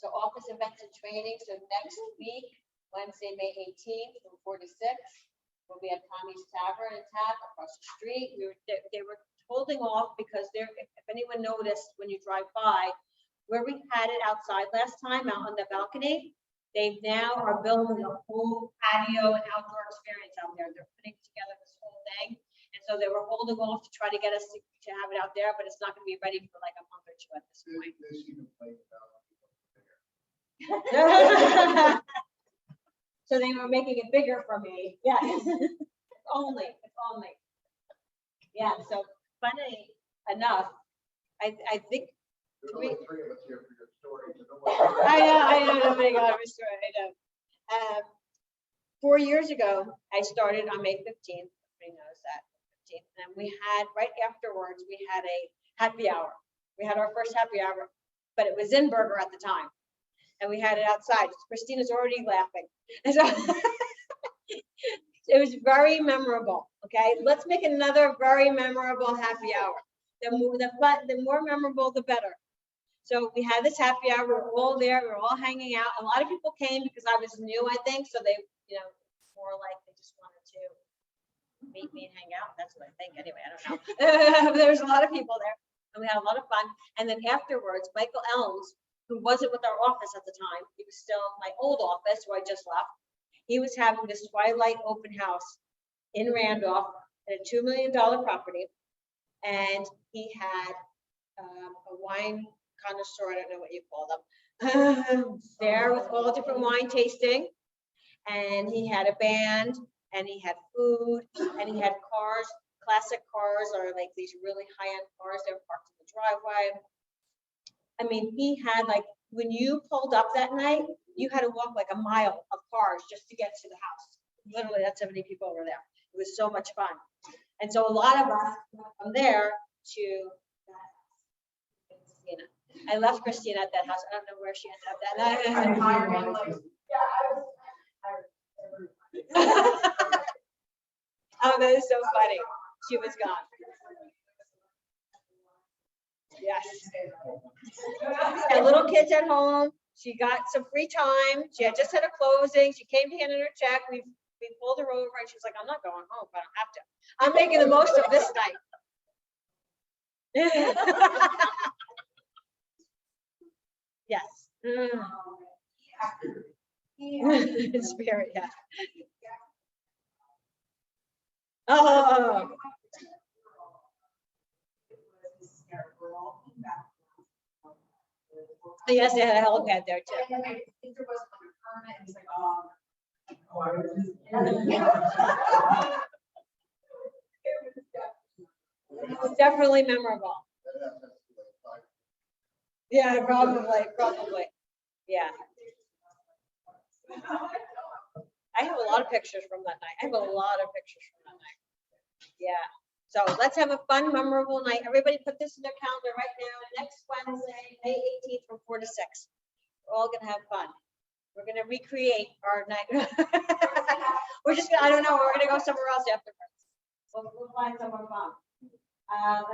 So office events and training, so next week, Wednesday, May 18th, from 4 to 6, we'll be at Tommy's Tavern and Tap across the street. They were holding off because if anyone noticed when you drive by, where we had it outside last time, out on the balcony, they now are building a whole patio and outdoor experience out there. They're putting together this whole thing. And so they were holding off to try to get us to have it out there, but it's not gonna be ready for like a month or two at this point. This even played about. So they were making it bigger for me. Yeah. If only. Yeah, so funny enough, I think. There's only 3 of us here for your story. So don't worry. I know, nobody got a story, I know. 4 years ago, I started on May 15th, everybody knows that, 15th, and we had, right afterwards, we had a happy hour. We had our first happy hour, but it was in Burger at the time. And we had it outside. Christina's already laughing. And so it was very memorable, okay? Let's make another very memorable happy hour. The more memorable, the better. So we had this happy hour, we were all there, we were all hanging out. A lot of people came because I was new, I think, so they, more like they just wanted to meet me and hang out. That's what I think, anyway, I don't know. There was a lot of people there, and we had a lot of fun. And then afterwards, Michael Elms, who wasn't with our office at the time, he was still my old office where I just left. He was having this Twilight open house in Randolph at a $2 million property. And he had a wine connoisseur, I don't know what you call them, there with all different wine tasting. And he had a band, and he had food, and he had cars, classic cars, or like these really high-end cars that were parked in the driveway. I mean, he had like, when you pulled up that night, you had to walk like a mile of cars just to get to the house. Literally, that's how many people were there. It was so much fun. And so a lot of us went from there to Christina. I left Christina at that house. I don't know where she ended up that night. Oh, that is so funny. She was gone. Yes. And little kids at home. She got some free time. She had just had a closing. She came to hand in her check. We pulled her over and she's like, I'm not going home, but I don't have to. I'm making the most of this night. Yes. Spirit, yeah. Oh. Yes, they had a helipad there too. It was definitely memorable. Yeah, probably. Yeah. I have a lot of pictures from that night. Yeah. So let's have a fun, memorable night. Everybody put this in their calendar right now. Next Wednesday, May 18th from 4 to 6. We're all gonna have fun. We're gonna recreate our night. We're just gonna, I don't know, we're gonna go somewhere else afterwards. We'll find somewhere fun.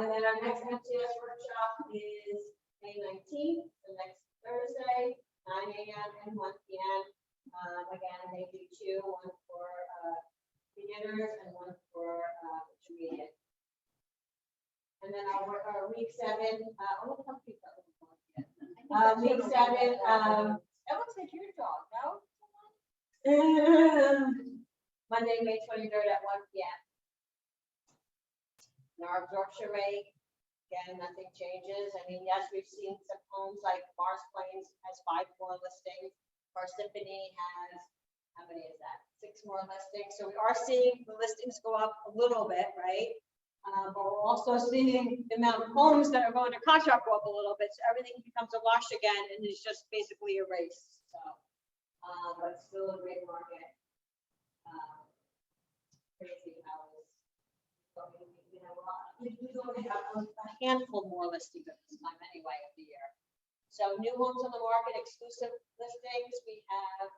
And then our next MTS workshop is May 19th, the next Thursday, 9 a.m. and 1 p.m. Again, they do 2, one for beginners and one for intermediate. And then our week 7, week 7, that looks like your dog, no? Monday, May 23rd at 1 p.m. And our absorption rate, again, nothing changes. I mean, yes, we've seen some homes like Mars Plains has 5 more listings. Our Symphony has, how many is that? 6 more listings. So we are seeing the listings go up a little bit, right? But we're also seeing the amount of homes that are going to contract go up a little bit. So everything becomes a wash again and it's just basically a race. So, but still a great market. Crazy how it's going, you know, we only have a handful more listings at this time anyway of the year. So new homes on the market, exclusive listings. We have,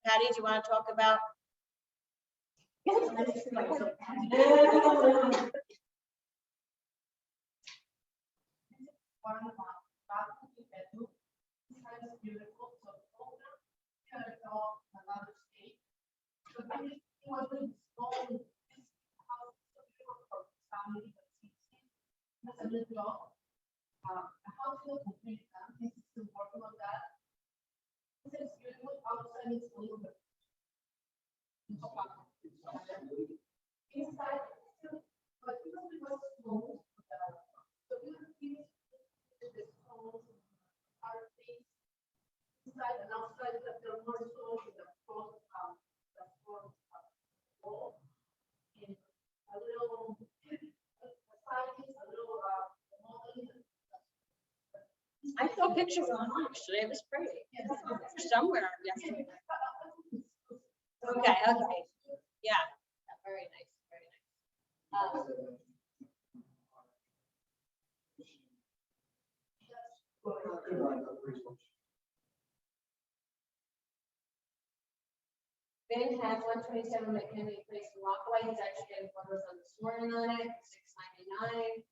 Patty, do you want to talk about? beautiful, so older, had a dog, another state. But I just, it was really small, this house, so beautiful for family, but it's a little dog. The house was completely empty, he's still working on that. He says, beautiful, outside it's a little bit. Inside, it's still, but because it was small, so we were feeling this small, our face, inside and outside, that there are more stores in the front, wall. And a little, side is a little, modeling. I saw pictures online, actually, it was pretty. Somewhere yesterday. Okay, okay, yeah, very nice, very nice. Ben has 127 McKinley Place in Rockaway, he's actually getting photos on this morning on it, $6.99.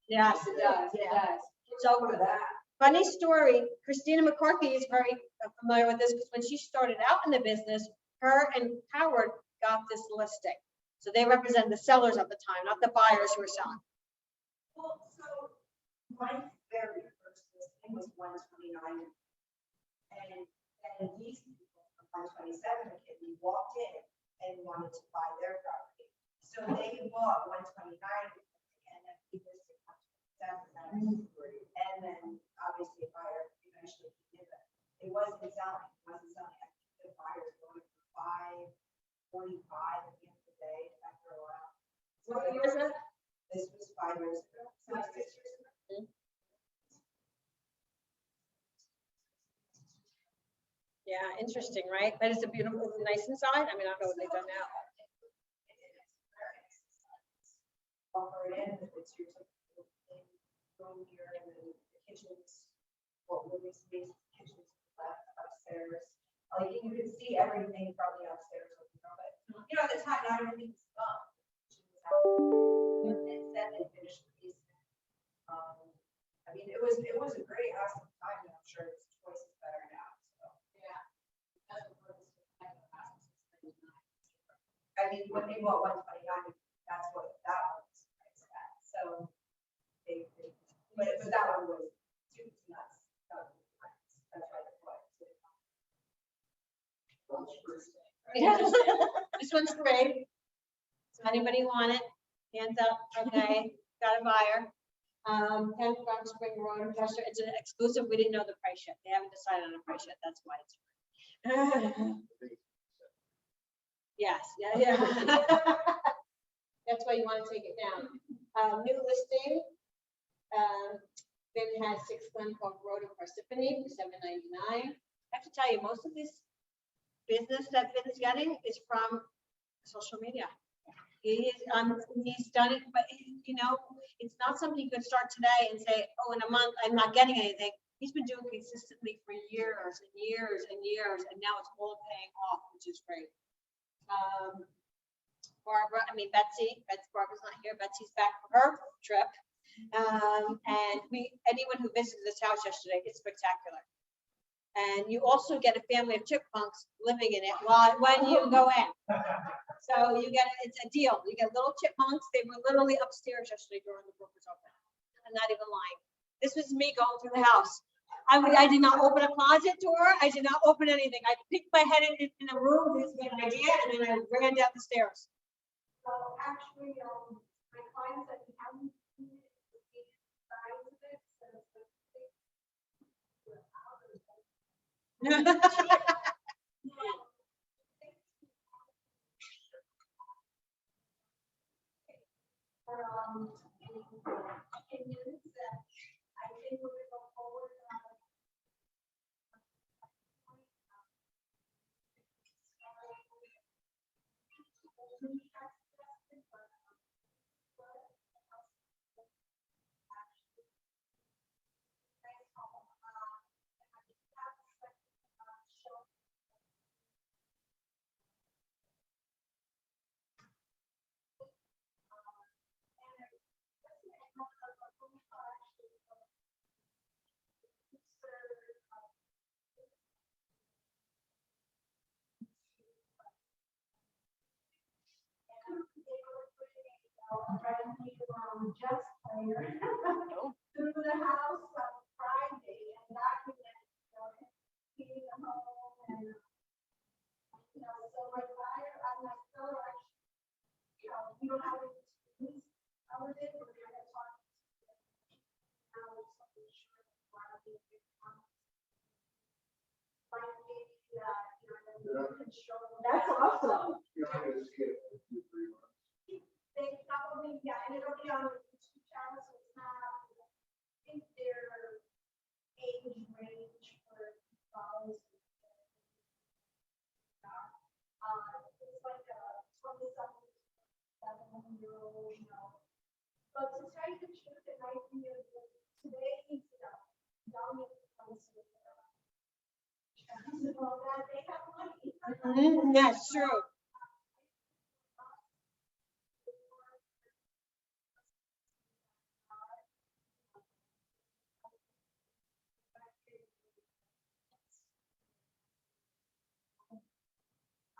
Yes, it does, it does. It's over that. Funny story, Christina McCarthy is very familiar with this because when she started out in the business, her and Howard got this listing. So they represent the sellers at the time, not the buyers who were selling. Well, so my very first listing was 129. And these people from 127 McKinley walked in and wanted to buy their property. So they bought 129 and then we listed 127. And then obviously a buyer eventually came in. It wasn't selling, I think the buyers going for $545 at the end of the day after a while. What year is that? This was 5 years ago, 6 years ago. Yeah, interesting, right? But it's a beautiful, nice inside. I mean, I don't know what they've done now. Offer it in, it's your typical room here, and then the kitchens, what would be space, kitchens left upstairs. Like you can see everything from the upstairs, but you know, at the time, not everything was done. And then they finished the basement. I mean, it was a great house at the time, and I'm sure it's twice as better now. So yeah. I mean, when they bought 129, that's what that one was priced at. So but that one was too nuts. That's why the price. This one's free. So anybody want it? Hands up, okay, got a buyer. 10 Front Spring Road, Chester, it's an exclusive, we didn't know the price yet, they haven't decided on a price yet, that's why it's free. Yes, yeah. That's why you want to take it down. New listing. Ben has 6 Glencoe Road in Parsippany for $7.99. I have to tell you, most of this business that Ben is getting is from social media. He's done it, but you know, it's not something you could start today and say, oh, in a month, I'm not getting anything. He's been doing consistently for years and years and years, and now it's all paying off, which is great. Barbara, Barbara's not here. Betsy's back for her trip. And anyone who visited this house yesterday, it's spectacular. And you also get a family of chipmunks living in it when you go in. So it's a deal. You get little chipmunks. They were literally upstairs yesterday during the book was open. I'm not even lying. This was me going through the house. I did not open a closet door. I did not open anything. I peeked my head in a room to get an idea, and then I ran down the stairs. So actually, my clients that we haven't seen the size of it, so opinions that I think we're going to go forward. just player through the house on Friday and documented, feeding them home and, so my buyer, my seller, actually, we don't have any tools of it, we're gonna talk. Now, something sure, like maybe that, we can show them. That's awesome. You're not gonna see it in 2-3 months. They probably, yeah, and it'll be on the YouTube channel, so it's not, I think their age range for phones. It's like a 27, 7-year-old, But to tell you the truth, it might be today's, young people. They have money. That's true.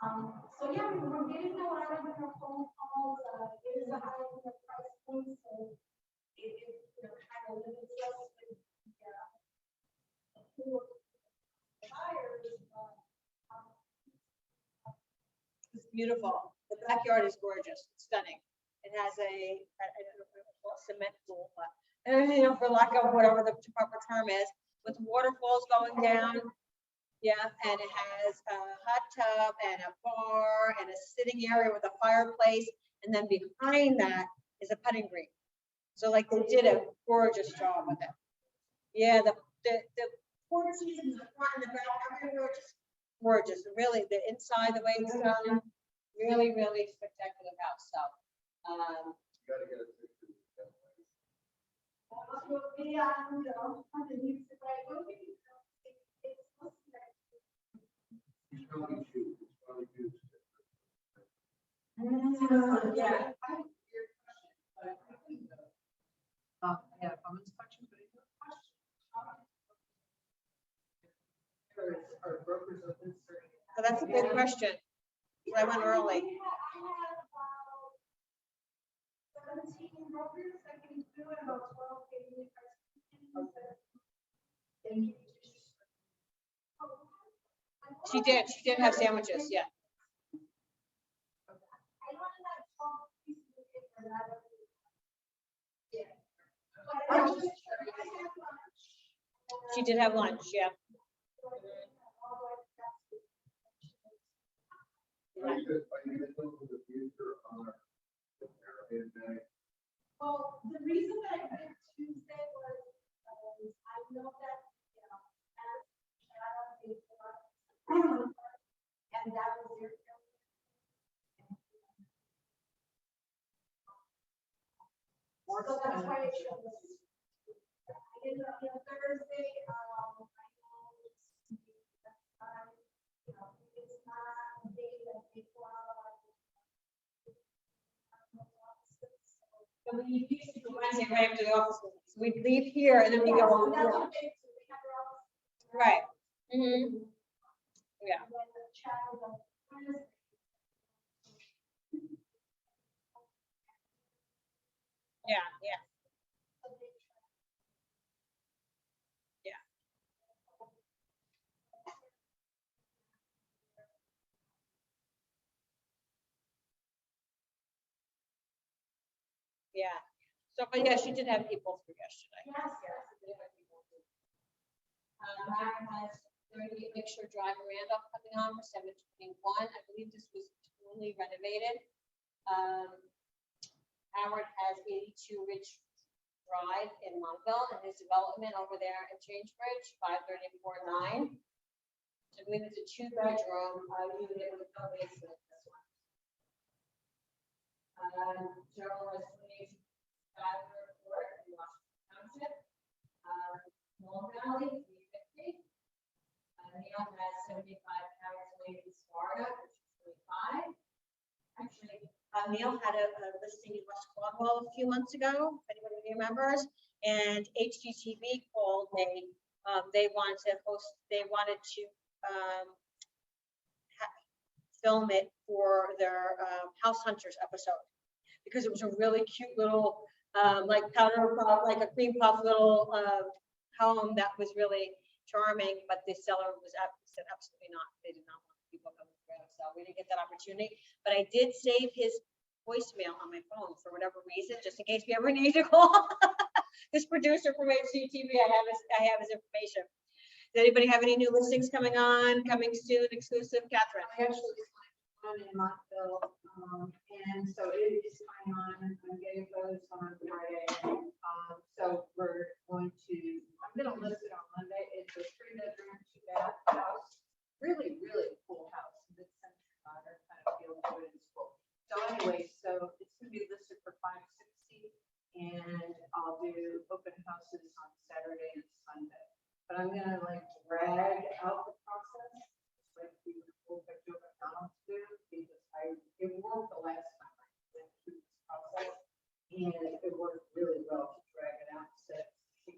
So yeah, we're getting a lot of different phone calls, it is a high in the price point, so it, kind of limits us with, pool of buyers, It's beautiful. The backyard is gorgeous, it's stunning. It has I don't know what it's called, cement pool, but, for lack of whatever the proper term is, with waterfalls going down. Yeah, and it has a hot tub and a bar and a sitting area with a fireplace. And then behind that is a putting green. So like they did a gorgeous job with it. Yeah, the porches in the front and the back, everywhere just gorgeous. Really, the inside, the way it's done, really, really spectacular house. So, You gotta get a picture. It's probably cute, it's probably cute. yeah. Yeah, comments, questions, but any questions? Are brokers open? So that's a good question. I went early. I have about 17 brokers that can do it, about 12 daily. She did have sandwiches, yeah. I don't have 12 pieces of paper that I don't do. Yeah. But I just, I have lunch. She did have lunch, yeah. Are you gonna look for the future on our American Day? Well, the reason that I picked Tuesday was, I know that, as Shadow is, and that was your. So that's why it shows. I ended up on Thursday, I know it's not a day that people are. So we used to go Wednesday right after the office. So we'd leave here and then we go home. Right. Mm-hmm. Yeah. Yeah, yeah. Yeah. Yeah. So, but yeah, she did have people through yesterday. Myron has 38 Mixture Drive in Randolph coming on for 721. I believe this was totally renovated. Howard has 82 Ridge Drive in Montville and his development over there in Changebridge, 534-9. I believe it's a 2-bedroom unit with no basement. This one. Cheryl has 28 Skyler Court in Washington Township. Long Valley, 350. Neil has 75 Carrots Way in Florida, which is 25. Actually, Neil had a listing in West Cornwall a few months ago, if anybody remembers, and HGTV called. They wanted to host, they wanted to film it for their House Hunters episode, because it was a really cute little like powder puff, like a cream puff little, home that was really charming, but the seller said absolutely not. They did not want people coming through, so we didn't get that opportunity. But I did save his voicemail on my phone for whatever reason, just in case we ever need to call this producer from HGTV. I have his information. Does anybody have any new listings coming soon, exclusive? Catherine? I actually signed one in Montville, and so it is going on, I'm getting those on Friday. So we're going to, I'm gonna list it on Monday, it's a 3-bedroom, 2-bath house, really, really cool house, mid-century modern kind of feel to it, it's cool. So anyway, so it's gonna be listed for $560, and I'll do open houses on Saturday and Sunday. But I'm gonna like drag out the process, like we were Joe McDonald's do, because it worked the last time I went through this process. And it worked really well to drag it out, so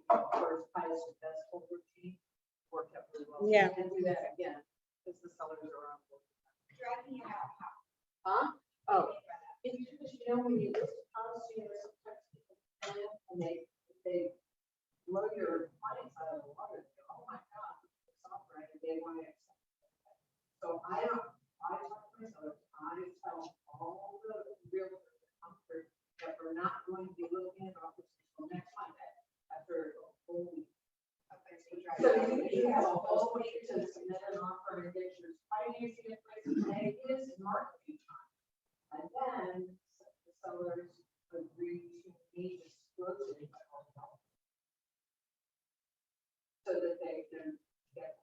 first highest and best whole routine worked out really well. So Yeah. we're gonna do that again, because the sellers are on board. Dragging it out. Huh? Oh, it's because, you know, when you list a house, you know, sometimes people come in and they blow your clients out of the water. They go, oh my God, it's not right, and they want to accept it. So I talk to myself, I tell all the realtors that come through that we're not going to be looking at offers until next Monday after a whole week. So you have a whole week to submit an offer and get your financing in place, and it is marketing time. And then the sellers agree to me disclosing it. So that they can get.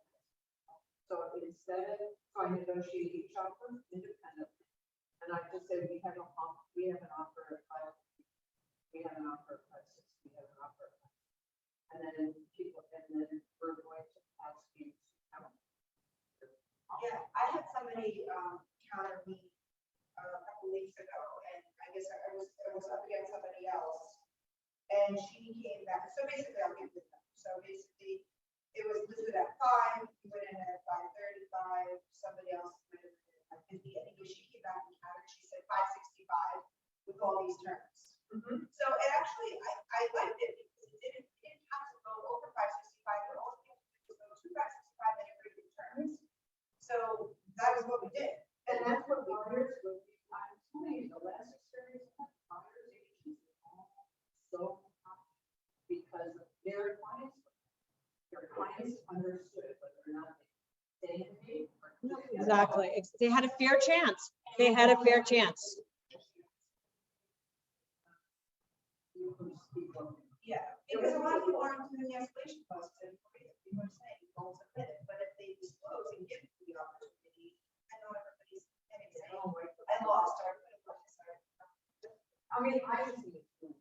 So instead of, I negotiate each offer independently. And I just say, we have an offer at 5. We have an offer at 560. We have an offer at 5. And then people, and then we're going to ask you to come. Yeah, I had somebody, counter me a couple weeks ago, and I guess I was up against somebody else. And she came back, so basically I'll give it them. So basically, it was listed at 5, we went in at 535, somebody else went in at 550. Anyway, she came back and countered, she said 565 with all these terms. So it actually, I liked it because it didn't have to go over 565, but all it had to do was go to 565 and agree to terms. So that was what we did. And that's what buyers will be. I'm telling you, the last experience I had, buyers agents are so happy because their clients understood whether or not they paid. Exactly. They had a fair chance. They had a fair chance. Yeah, because a lot of people aren't doing the escalation clause to, people are saying, don't submit it, but if they disclose and give the opportunity, I know everybody's, I lost. I mean, I just need to.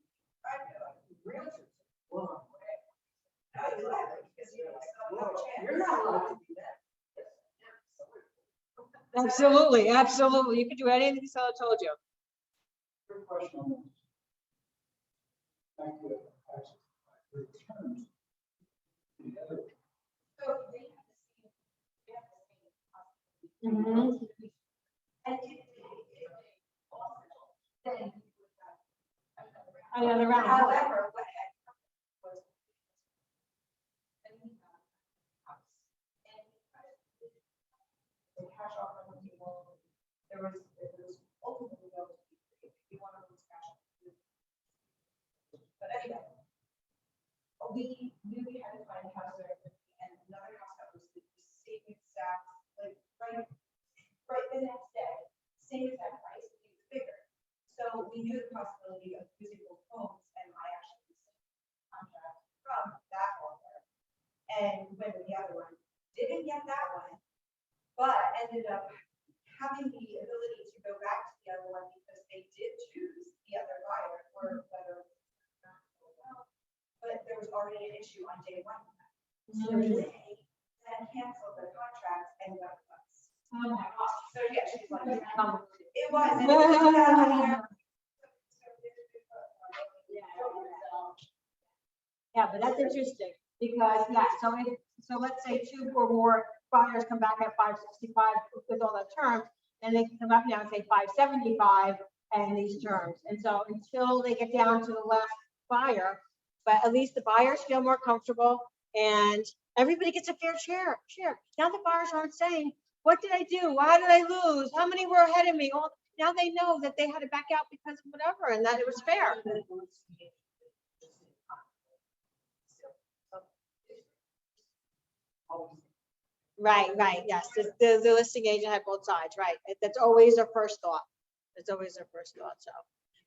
I know. Realtors. Well, No, you laugh, because you don't have a chance. you're not allowed to do that. Absolutely, absolutely. You can do anything the seller told you. Quick question on this. Back to the tax returns. The other, So they have the same, Mhm. and also, then you would have Another round. However, what happened was. Then we got a house, and because the cash offer on the table, there was ultimately going to be one of those cash. But anyway, we knew we had to find a house there, and another house that was the same exact, like, right the next day, same exact price, it was bigger. So we knew the possibility of using both homes, and I actually received a contract from that owner. And went with the other one, didn't get that one, but ended up having the ability to go back to the other one because they did choose the other buyer or whether. But there was already an issue on day 1. So they then canceled the contract and got us. Oh my gosh. So yeah, she's like, it was. and it was Yeah, but that's interesting because, yeah, so let's say 2 or more buyers come back at 565 with all that terms, and they can come up now and say 575 and these terms. And so until they get down to the last buyer, but at least the buyers feel more comfortable and everybody gets a fair share. Now the buyers aren't saying, what did I do? Why did I lose? How many were ahead of me? All, now they know that they had to back out because of whatever and that it was fair. Right, yes, the listing agent had both sides, right, that's always their first thought, so.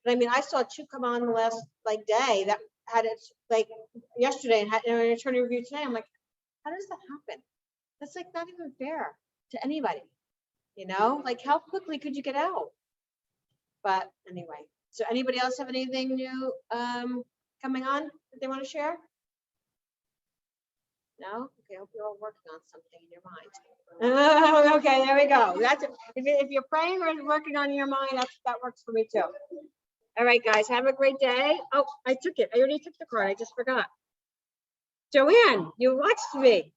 But I mean, I saw two come on the last, like, day that had it, like, yesterday and had an attorney review today, I'm like, how does that happen? That's like not even fair to anybody, you know, like, how quickly could you get out? But anyway, so anybody else have anything new, coming on that they want to share? No? Okay, I hope you're all working on something in your mind. Okay, there we go. That's, if you're praying or working on your mind, that works for me too. All right, guys, have a great day. Oh, I took it. I already took the card. I just forgot. Joanne, you watched me.